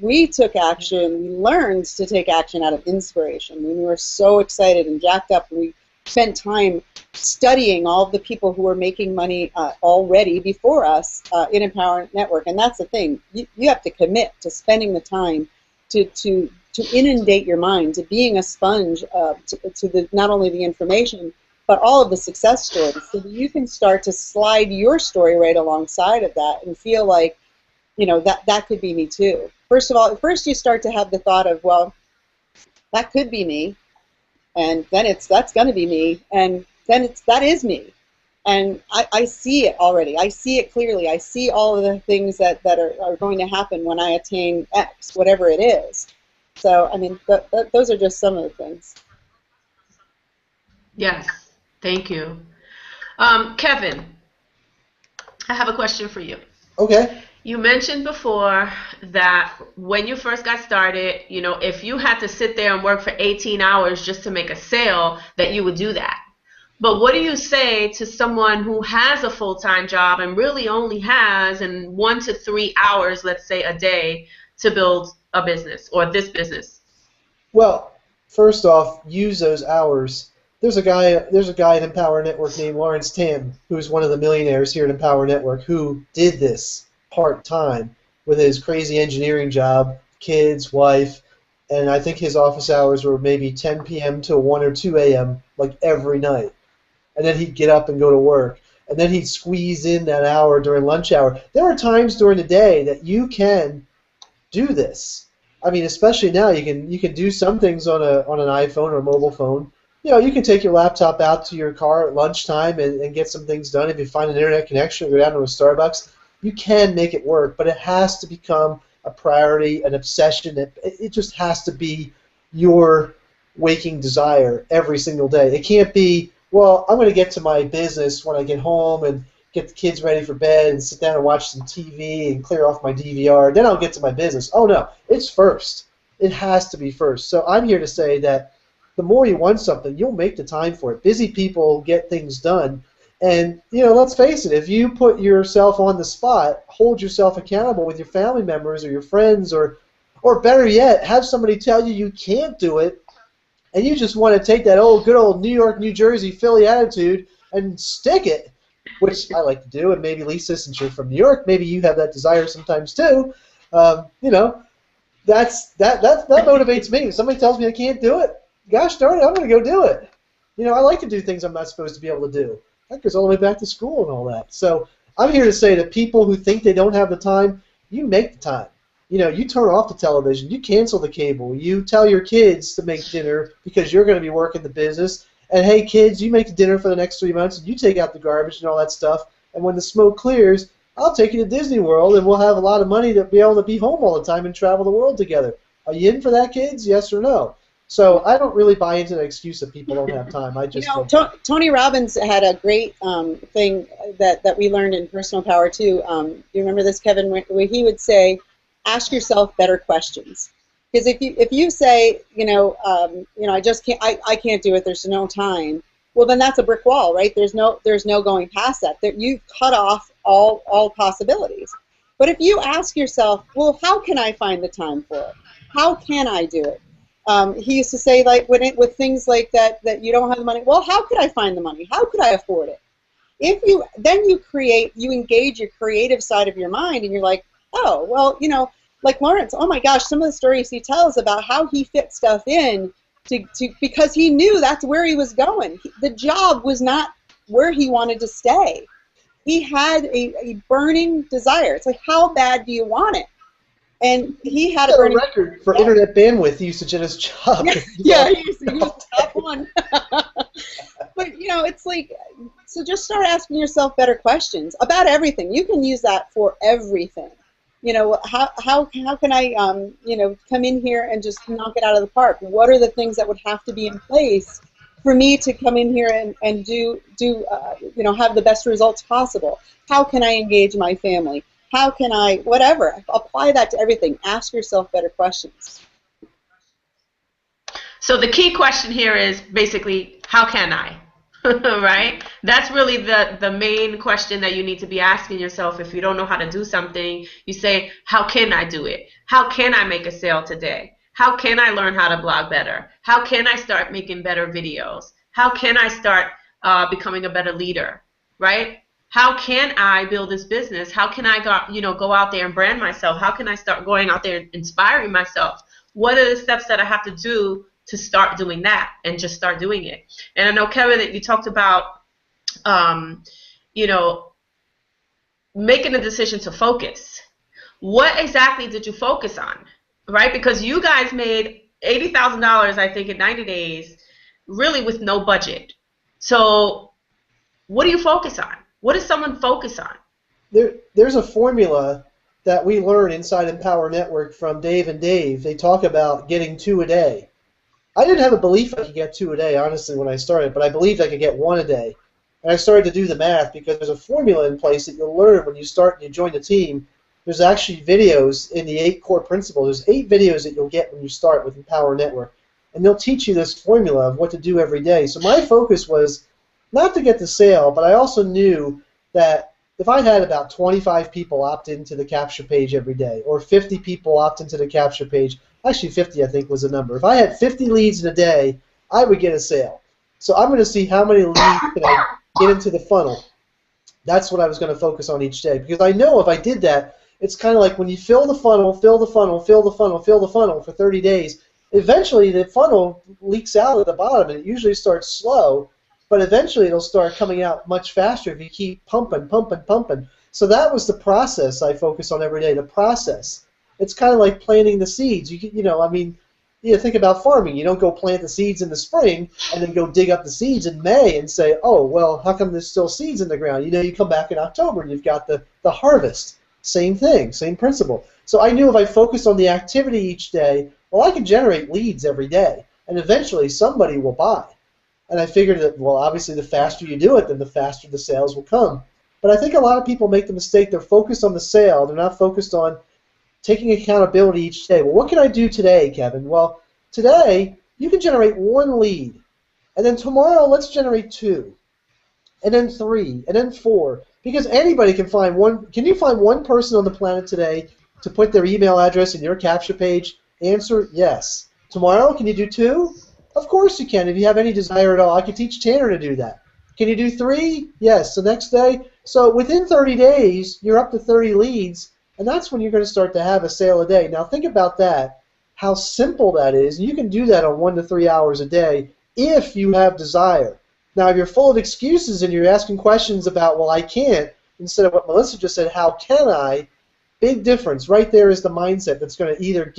We took action, we learned to take action out of inspiration. We were so excited and jacked up, and we spent time studying all of the people who were making money already before us in Empower Network. And that's the thing. You have to commit to spending the time to inundate your mind, to being a sponge to not only the information, but all of the success stories, so that you can start to slide your story right alongside of that and feel like, you know, that could be me too. First of all, first you start to have the thought of, well, that could be me, and then that's going to be me, and then that is me. And I see it already. I see it clearly. I see all of the things that are going to happen when I attain X, whatever it is. So, I mean, those are just some of the things. Yes, thank you. Kevin, I have a question for you. Okay. You mentioned before that when you first got started, you know, if you had to sit there and work for 18 hours just to make a sale, that you would do that. But what do you say to someone who has a full-time job and really only has 1 to 3 hours, let's say, a day to build a business or this business? Well, first off, use those hours. There's a guy at Empower Network named Lawrence Tam, who's one of the millionaires here at Empower Network, who did this part-time with his crazy engineering job, kids, wife, and I think his office hours were maybe 10 p.m. to 1 or 2 a.m. like every night. And then he'd get up and go to work. And then he'd squeeze in that hour during lunch hour. There are times during the day that you can do this. I mean, especially now, you can do some things on an iPhone or a mobile phone. You know, you can take your laptop out to your car at lunchtime and get some things done. If you find an internet connection or go down to a Starbucks, you can make it work, but it has to become a priority, an obsession. It just has to be your waking desire every single day. It can't be, well, I'm going to get to my business when I get home and get the kids ready for bed and sit down and watch some TV and clear off my DVR. Then I'll get to my business. Oh, no. It's first. It has to be first. So I'm here to say that the more you want something, you'll make the time for it. Busy people get things done. And, you know, let's face it, if you put yourself on the spot, hold yourself accountable with your family members or your friends, or better yet, have somebody tell you can't do it, and you just want to take that good old New York, New Jersey, Philly attitude and stick it, which I like to do, and maybe Lisa, since you're from New York, maybe you have that desire sometimes too. You know, that motivates me. If somebody tells me I can't do it, gosh darn it, I'm going to go do it. You know, I like to do things I'm not supposed to be able to do. That goes all the way back to school and all that. So I'm here to say that people who think they don't have the time, you make the time. You know, you turn off the television, you cancel the cable, you tell your kids to make dinner because you're going to be working the business. And hey, kids, you make the dinner for the next 3 months, and you take out the garbage and all that stuff. And when the smoke clears, I'll take you to Disney World, and we'll have a lot of money to be able to be home all the time and travel the world together. Are you in for that, kids? Yes or no? So I don't really buy into the excuse that people don't have time. I just Tony Robbins had a great thing that we learned in Personal Power too. You remember this, Kevin? Where he would say, "Ask yourself better questions." Because if you say, I just can't, I can't do it. There's no time. Well, then that's a brick wall, right? There's no going past that. That you've cut off all possibilities. But if you ask yourself, well, how can I find the time for it? How can I do it? He used to say, like, with things like that you don't have the money. Well, how could I find the money? How could I afford it? You engage your creative side of your mind, and you're like, oh, well, like Lawrence. Oh my gosh, some of the stories he tells about how he fit stuff in because he knew that's where he was going. The job was not where he wanted to stay. He had a burning desire. It's like, how bad do you want it? And he had a record for internet bandwidth usage at his job. Yeah, he used top one. But it's like, so just start asking yourself better questions about everything. You can use that for everything. How can I come in here and just knock it out of the park? What are the things that would have to be in place for me to come in here and do have the best results possible? How can I engage my family? How can I, whatever, apply that to everything. Ask yourself better questions. So the key question here is basically, how can I? Right? That's really the main question that you need to be asking yourself. If you don't know how to do something, you say, how can I do it? How can I make a sale today? How can I learn how to blog better? How can I start making better videos? How can I start becoming a better leader? Right? How can I build this business? How can I go out there and brand myself? How can I start going out there and inspiring myself? What are the steps that I have to do to start doing that and just start doing it? And I know, Kevin, that you talked about, um, you know, making a decision to focus. What exactly did you focus on, right? Because you guys made $80,000, I think, in 90 days, really with no budget. So what do you focus on? What does someone focus on? There's a formula that we learn inside Empower Network from Dave and Dave. They talk about getting 2 a day. I didn't have a belief I could get 2 a day, honestly, when I started, but I believed I could get 1 a day. And I started to do the math because there's a formula in place that you'll learn when you start and you join the team. There's actually videos in the 8 core principles. There's 8 videos that you'll get when you start with Empower Network. And they'll teach you this formula of what to do every day. So my focus was not to get the sale, but I also knew that if I had about 25 people opt into the capture page every day, or 50 people opt into the capture page, actually 50 I think was the number. If I had 50 leads in a day, I would get a sale. So I'm going to see how many leads can I get into the funnel. That's what I was going to focus on each day, because I know if I did that, it's kind of like when you fill the funnel, fill the funnel, fill the funnel, fill the funnel for 30 days, eventually the funnel leaks out at the bottom, and it usually starts slow, but eventually it'll start coming out much faster if you keep pumping, pumping, pumping. So that was the process I focus on every day, the process. It's kind of like planting the seeds. Think about farming. You don't go plant the seeds in the spring and then go dig up the seeds in May and say, oh, well, how come there's still seeds in the ground? You come back in October and you've got the harvest. Same thing, same principle. So I knew if I focused on the activity each day, well, I can generate leads every day, and eventually somebody will buy. And I figured that, well, obviously the faster you do it, then the faster the sales will come. But I think a lot of people make the mistake, they're focused on the sale, they're not focused on taking accountability each day. Well, what can I do today, Kevin? Well, today you can generate 1 lead, and then tomorrow let's generate 2, and then 3, and then 4, because anybody can find one. Can you find one person on the planet today to put their email address in your capture page? Answer, yes. Tomorrow, can you do 2? Of course you can, if you have any desire at all. I could teach Tanner to do that. Can you do 3? Yes. The next day? So within 30 days, you're up to 30 leads, and that's when you're going to start to have a sale a day. Now think about that, how simple that is. You can do that on 1 to 3 hours a day if you have desire. Now if you're full of excuses and you're asking questions about, well, I can't, instead of what Melissa just said, how can I, big difference. Right there is the mindset that's going to either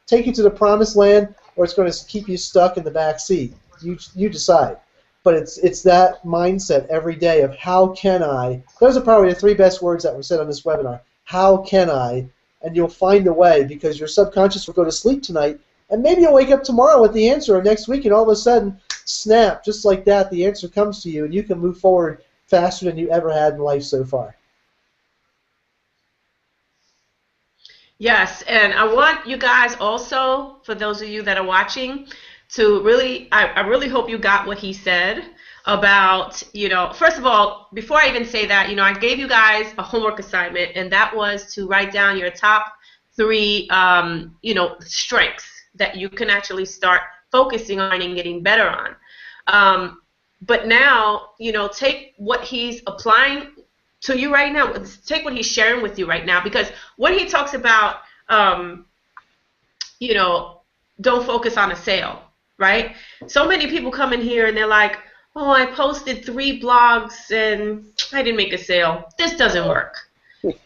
take you to the promised land, or it's going to keep you stuck in the back seat. You decide. But it's that mindset every day of how can I. Those are probably the 3 best words that were said on this webinar. How can I? And you'll find a way, because your subconscious will go to sleep tonight, and maybe you'll wake up tomorrow with the answer, or next week, and all of a sudden, snap, just like that, the answer comes to you, and you can move forward faster than you ever had in life so far. Yes, and I want you guys also, for those of you that are watching, to really, I really hope you got what he said about, first of all, before I even say that, I gave you guys a homework assignment, and that was to write down your top 3, strengths that you can actually start focusing on and getting better on. But now, take what he's applying to you right now. Take what he's sharing with you right now, because when he talks about, don't focus on a sale, right? So many people come in here and they're like, oh, I posted 3 blogs and I didn't make a sale. This doesn't work.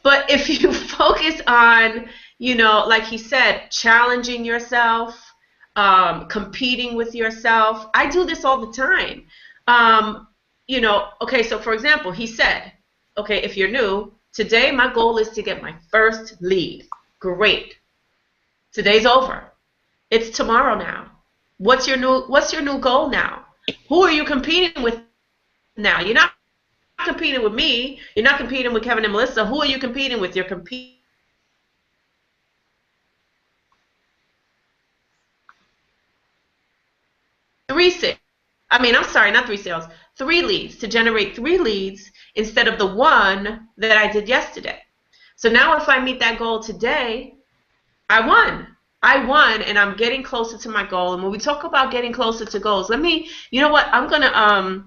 But if you focus on, like he said, challenging yourself, competing with yourself. I do this all the time. Okay, so for example, he said, okay, if you're new, today my goal is to get my first lead. Great. Today's over. It's tomorrow now. What's your new goal now? Who are you competing with now? You're not competing with me. You're not competing with Kevin and Melissa. Who are you competing with? You're competing. 3 sales. I'm sorry, not 3 sales. 3 leads, to generate 3 leads instead of the 1 that I did yesterday. So now if I meet that goal today, I won. I won, and I'm getting closer to my goal. And when we talk about getting closer to goals, you know what? I'm gonna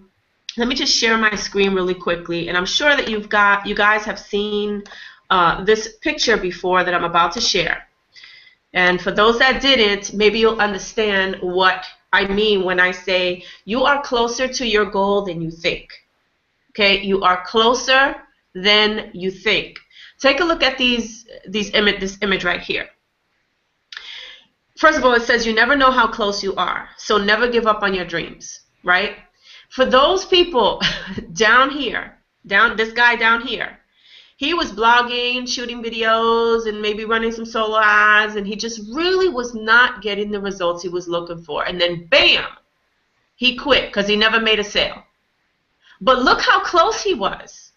let me just share my screen really quickly, and I'm sure that you guys have seen this picture before that I'm about to share. And for those that didn't, maybe you'll understand what I mean when I say you are closer to your goal than you think. Okay, you are closer than you think. Take a look at this image right here. First of all, it says you never know how close you are, so never give up on your dreams, right? For those people down here, this guy down here, he was blogging, shooting videos, and maybe running some solo ads, and he just really was not getting the results he was looking for. And then, bam, he quit because he never made a sale. But look how close he was.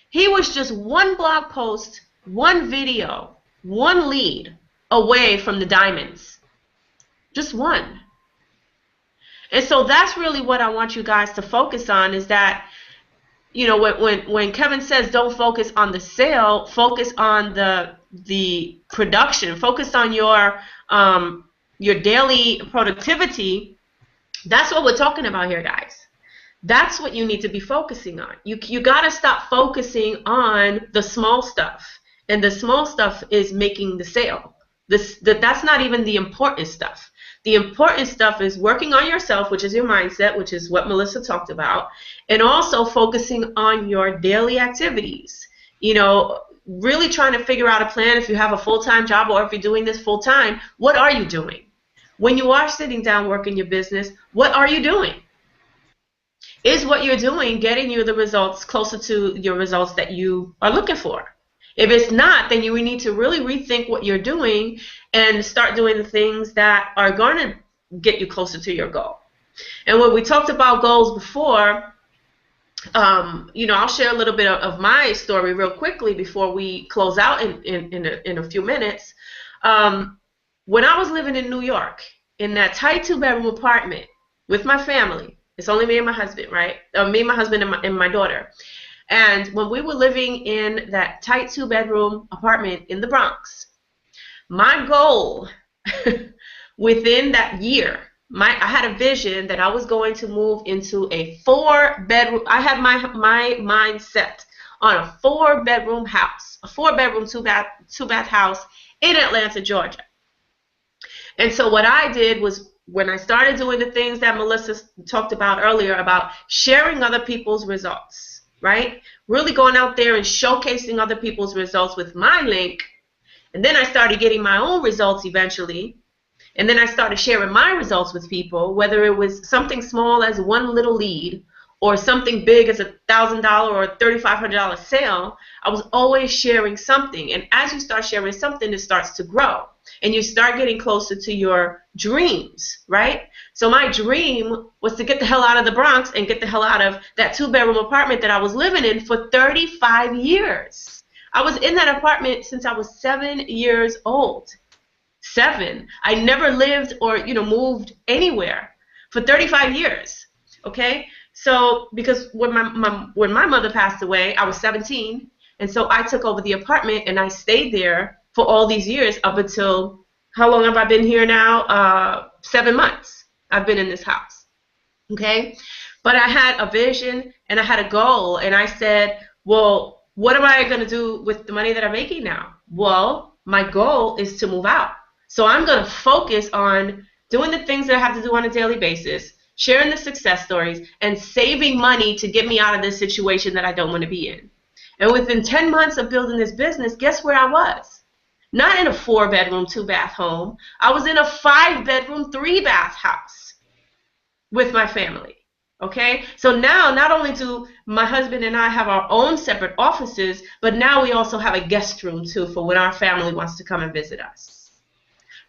He was just 1 blog post, 1 video, 1 lead away from the diamonds. Just 1. And so that's really what I want you guys to focus on, is that, you know, when Kevin says don't focus on the sale, focus on the production, focus on your daily productivity. That's what we're talking about here, guys. That's what you need to be focusing on. You got to stop focusing on the small stuff, and the small stuff is making the sale. That's not even the important stuff. The important stuff is working on yourself, which is your mindset, which is what Melissa talked about, and also focusing on your daily activities. You know, really trying to figure out a plan. If you have a full-time job, or if you're doing this full-time, what are you doing? When you are sitting down working your business, what are you doing? Is what you're doing getting you the results, closer to your results that you are looking for? If it's not, then you need to really rethink what you're doing and start doing the things that are going to get you closer to your goal. And when we talked about goals before, you know, I'll share a little bit of my story real quickly before we close out in a few minutes. When I was living in New York, in that tight 2-bedroom apartment with my family, it's only me and my husband, right? Me, my husband, and my daughter. And when we were living in that tight 2-bedroom apartment in the Bronx, my goal within that year, I had a vision that I was going to move into a 4-bedroom. I had my mind set on a 4-bedroom house, a 4-bedroom, 2-bath house in Atlanta, Georgia. And so what I did was, when I started doing the things that Melissa talked about earlier, about sharing other people's results, right? Really going out there and showcasing other people's results with my link. And then I started getting my own results eventually. And then I started sharing my results with people, whether it was something small as 1 little lead or something big as $1,000 or $3,500 sale. I was always sharing something. And as you start sharing something, it starts to grow. And you start getting closer to your dreams, right? So my dream was to get the hell out of the Bronx and get the hell out of that 2-bedroom apartment that I was living in for 35 years. I was in that apartment since I was 7 years old. 7. I never lived or, you know, moved anywhere for 35 years, okay? So because when my mother passed away, I was 17, and so I took over the apartment and I stayed there for all these years up until, how long have I been here now? 7 months I've been in this house, okay? But I had a vision and I had a goal, and I said, well, what am I going to do with the money that I'm making now? Well, my goal is to move out. So I'm going to focus on doing the things that I have to do on a daily basis, sharing the success stories, and saving money to get me out of this situation that I don't want to be in. And within 10 months of building this business, guess where I was? Not in a 4-bedroom, 2-bath home. I was in a 5-bedroom, 3-bath house with my family. Okay? So now, not only do my husband and I have our own separate offices, but now we also have a guest room too for when our family wants to come and visit us.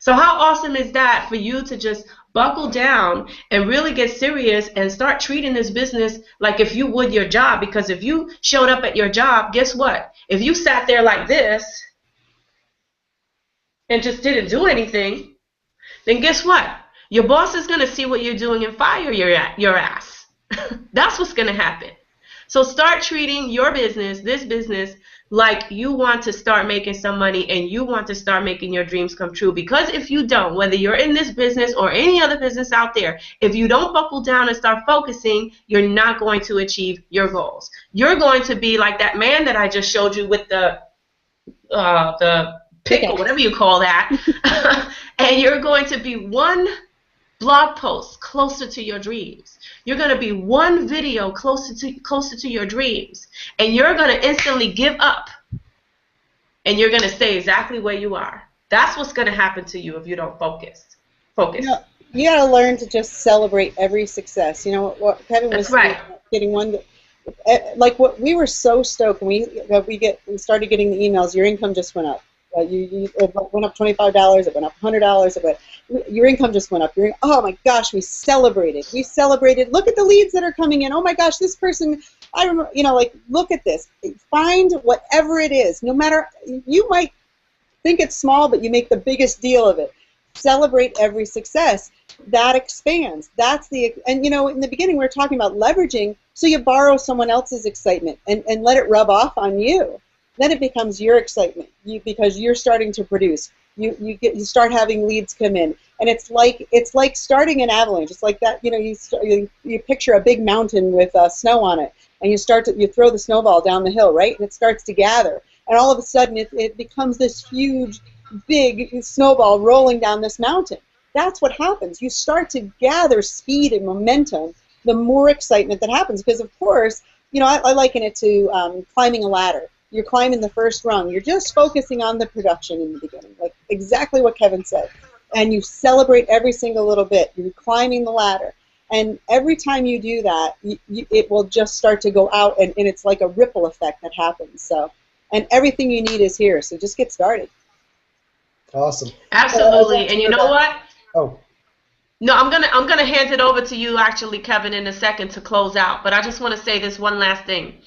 So how awesome is that for you to just buckle down and really get serious and start treating this business like if you would your job? Because if you showed up at your job, guess what? If you sat there like this and just didn't do anything, then guess what? Your boss is going to see what you're doing and fire your ass. That's what's going to happen. So start treating your business, this business, like you want to start making some money and you want to start making your dreams come true. Because if you don't, whether you're in this business or any other business out there, if you don't buckle down and start focusing, you're not going to achieve your goals. You're going to be like that man that I just showed you with the pick or whatever you call that, and you're going to be one blog post closer to your dreams. You're going to be one video closer to your dreams, and you're going to instantly give up, and you're going to stay exactly where you are. That's what's going to happen to you if you don't focus. You got to learn to just celebrate every success. You know what Kevin was getting one. Like what we were so stoked when we started getting the emails. Your income just went up. It went up $25. It went up $100. Your income just went up. Oh my gosh, we celebrated. Look at the leads that are coming in. Oh my gosh, this person. I remember. Like look at this. Find whatever it is. No matter, you might think it's small, but you make the biggest deal of it. Celebrate every success. That expands. And in the beginning we were talking about leveraging. So you borrow someone else's excitement and let it rub off on you. Then it becomes your excitement because you're starting to produce. You start having leads come in, and it's like starting an avalanche. It's like that. You picture a big mountain with snow on it, and you throw the snowball down the hill, right? And it starts to gather, and all of a sudden it becomes this huge, big snowball rolling down this mountain. That's what happens. You start to gather speed and momentum. The more excitement that happens, because of course, I liken it to climbing a ladder. You're climbing the first rung. You're just focusing on the production in the beginning, like exactly what Kevin said. And you celebrate every single little bit. You're climbing the ladder. And every time you do that, it will just start to go out, and it's like a ripple effect that happens. So, and everything you need is here. So just get started. Awesome. Absolutely. And you know what? Oh. No, I'm gonna hand it over to you, actually, Kevin, in a second to close out. But I just want to say this one last thing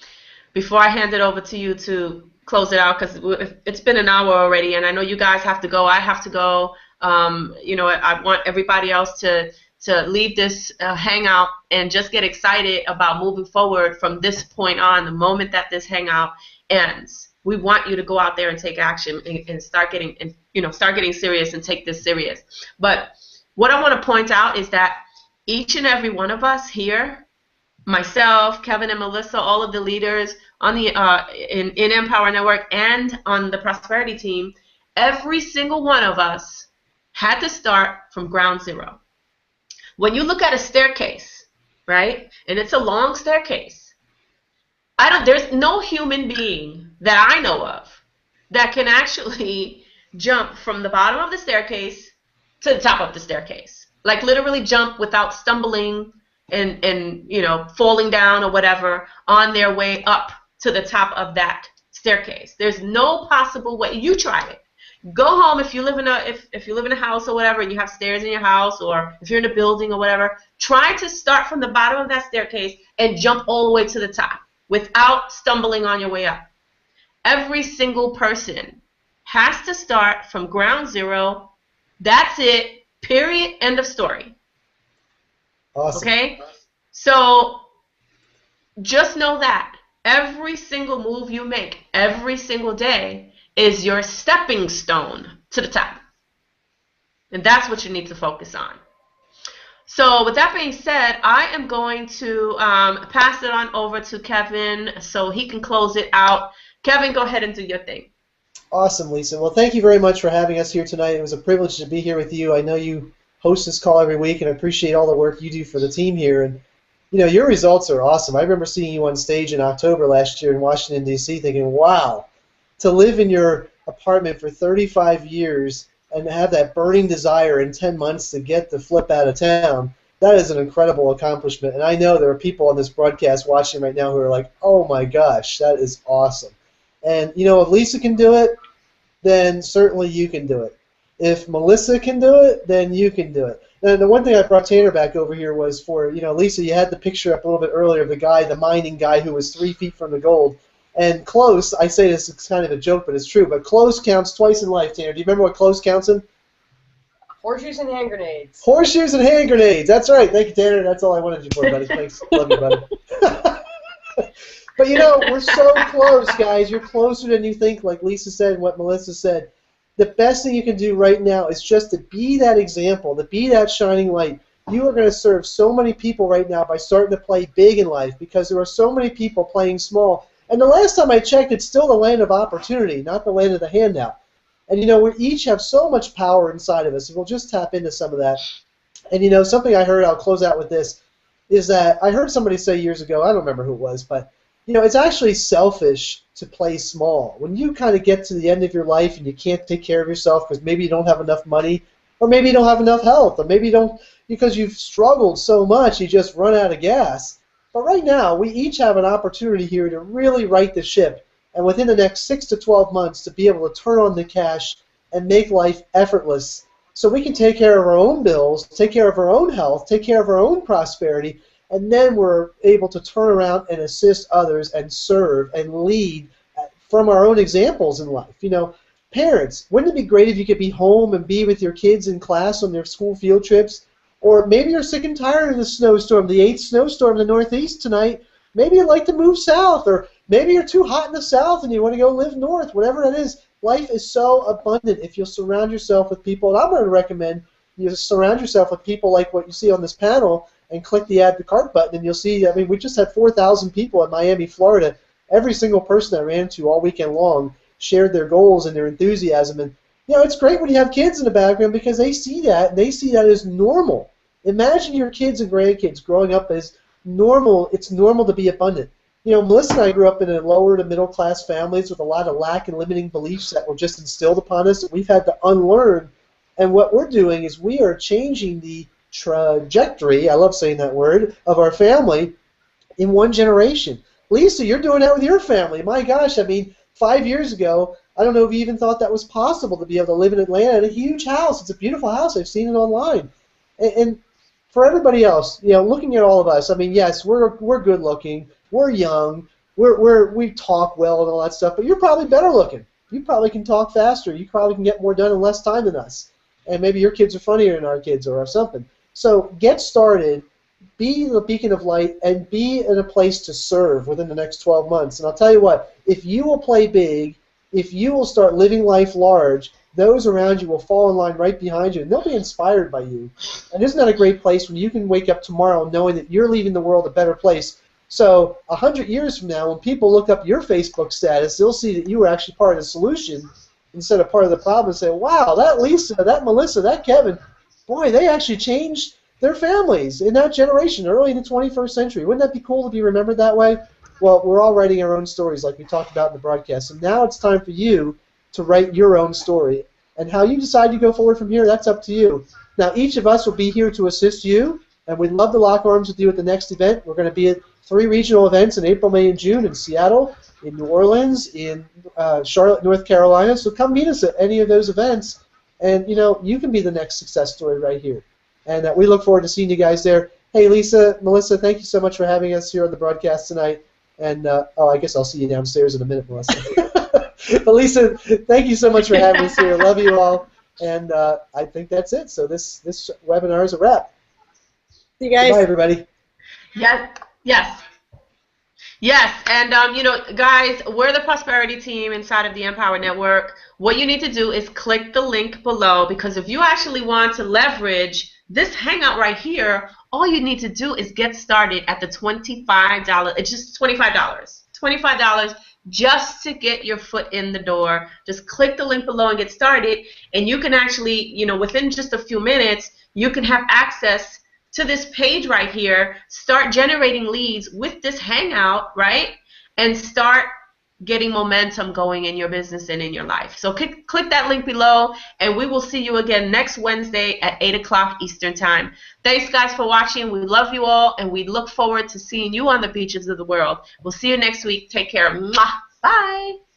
before I hand it over to you to close it out, because it's been an hour already, and I know you guys have to go. I have to go. I want everybody else to leave this hangout and just get excited about moving forward from this point on. The moment that this hangout ends, we want you to go out there and take action and start getting serious and take this serious. But what I want to point out is that each and every one of us here, myself, Kevin and Melissa, all of the leaders on the in Empower Network and on the Prosperity team, every single one of us had to start from ground zero. When you look at a staircase, right, and it's a long staircase, there's no human being that I know of that can actually jump from the bottom of the staircase to the top of the staircase. Like literally jump without stumbling and falling down or whatever on their way up to the top of that staircase. There's no possible way. You try it. Go home if you live in a house or whatever and you have stairs in your house, or if you're in a building or whatever, try to start from the bottom of that staircase and jump all the way to the top without stumbling on your way up. Every single person has to start from ground zero. That's it. Period. End of story. Awesome. Okay? So just know that every single move you make every single day is your stepping stone to the top. And that's what you need to focus on. So with that being said, I am going to pass it on over to Kevin so he can close it out. Kevin, go ahead and do your thing. Awesome, Lisa. Well, thank you very much for having us here tonight. It was a privilege to be here with you. I know you host this call every week, and I appreciate all the work you do for the team here. And your results are awesome. I remember seeing you on stage in October last year in Washington, D.C., thinking, wow, to live in your apartment for 35 years and have that burning desire in 10 months to get the flip out of town, that is an incredible accomplishment. And I know there are people on this broadcast watching right now who are like, oh my gosh, that is awesome. And, if Lisa can do it, then certainly you can do it. If Melissa can do it, then you can do it. And the one thing I brought Tanner back over here was for, Lisa, you had the picture up a little bit earlier of the mining guy who was 3 feet from the gold. And close, I say this, it's kind of a joke, but it's true, but close counts twice in life, Tanner. Do you remember what close counts in? Horseshoes and hand grenades. Horseshoes and hand grenades. That's right. Thank you, Tanner. That's all I wanted you for, buddy. Thanks. Love you, buddy. But, you know, we're so close, guys. You're closer than you think, like Lisa said and what Melissa said. The best thing you can do right now is just to be that example, to be that shining light. You are going to serve so many people right now by starting to play big in life because there are so many people playing small. And the last time I checked, it's still the land of opportunity, not the land of the handout. And, you know, we each have so much power inside of us, and we'll just tap into some of that. And, you know, something I heard, I'll close out with this, is that I heard somebody say years ago, I don't remember who it was, but, you know, it's actually selfish to play small. When you kind of get to the end of your life and you can't take care of yourself because maybe you don't have enough money, or maybe you don't have enough health, or maybe you don't, because you've struggled so much, you just run out of gas. But right now, we each have an opportunity here to really right the ship, and within the next 6 to 12 months to be able to turn on the cash and make life effortless so we can take care of our own bills, take care of our own health, take care of our own prosperity, and then we're able to turn around and assist others and serve and lead from our own examples in life. You know, parents, wouldn't it be great if you could be home and be with your kids in class on their school field trips? Or maybe you're sick and tired of the snowstorm, the 8th snowstorm in the Northeast tonight. Maybe you'd like to move south, or maybe you're too hot in the south and you want to go live north, whatever it is. Life is so abundant if you'll surround yourself with people, and I'm going to recommend you surround yourself with people like what you see on this panel and click the Add to Cart button, and you'll see, I mean, we just had 4,000 people in Miami, Florida. Every single person I ran to all weekend long shared their goals and their enthusiasm. And, you know, it's great when you have kids in the background because they see that, and they see that as normal. Imagine your kids and grandkids growing up as normal. It's normal to be abundant. You know, Melissa and I grew up in a lower to middle class families with a lot of lack and limiting beliefs that were just instilled upon us that we've had to unlearn. And what we're doing is we are changing the trajectory, I love saying that word, of our family in one generation. Lisa, you're doing that with your family. My gosh, I mean, 5 years ago, I don't know if you even thought that was possible to be able to live in Atlanta in a huge house. It's a beautiful house. I've seen it online. And for everybody else, you know, looking at all of us, I mean, yes, we're good looking, we're young, we talk well and all that stuff, but you're probably better looking. You probably can talk faster. You probably can get more done in less time than us. And maybe your kids are funnier than our kids or something. So get started, be the beacon of light, and be in a place to serve within the next 12 months. And I'll tell you what, if you will play big, if you will start living life large, those around you will fall in line right behind you, and they'll be inspired by you. And isn't that a great place when you can wake up tomorrow knowing that you're leaving the world a better place? So 100 years from now, when people look up your Facebook status, they'll see that you were actually part of the solution instead of part of the problem and say, wow, that Lisa, that Melissa, that Kevin, boy, they actually changed their families in that generation early in the 21st century. Wouldn't that be cool to be remembered that way? Well, we're all writing our own stories like we talked about in the broadcast. And now it's time for you to write your own story. And how you decide to go forward from here, that's up to you. Now, each of us will be here to assist you, and we'd love to lock arms with you at the next event. We're going to be at 3 regional events in April, May, and June in Seattle, in New Orleans, in Charlotte, North Carolina. So come meet us at any of those events, and, you know, you can be the next success story right here. And we look forward to seeing you guys there. Hey, Lisa, Melissa, thank you so much for having us here on the broadcast tonight. And, I guess I'll see you downstairs in a minute, Melissa. But Lisa, thank you so much for having us here. Love you all. And I think that's it. So this webinar is a wrap. See you guys. Goodbye, everybody. Yes, and you know, guys, we're the Prosperity Team inside of the Empower Network. What you need to do is click the link below, because if you actually want to leverage this hangout right here, all you need to do is get started at the $25. It's just $25. $25 just to get your foot in the door. Just click the link below and get started, and you can actually, you know, within just a few minutes, you can have access to this page right here, start generating leads with this hangout, right? And start getting momentum going in your business and in your life. So click that link below, and we will see you again next Wednesday at 8 o'clock Eastern Time. Thanks, guys, for watching. We love you all, and we look forward to seeing you on the beaches of the world. We'll see you next week. Take care. Mwah. Bye.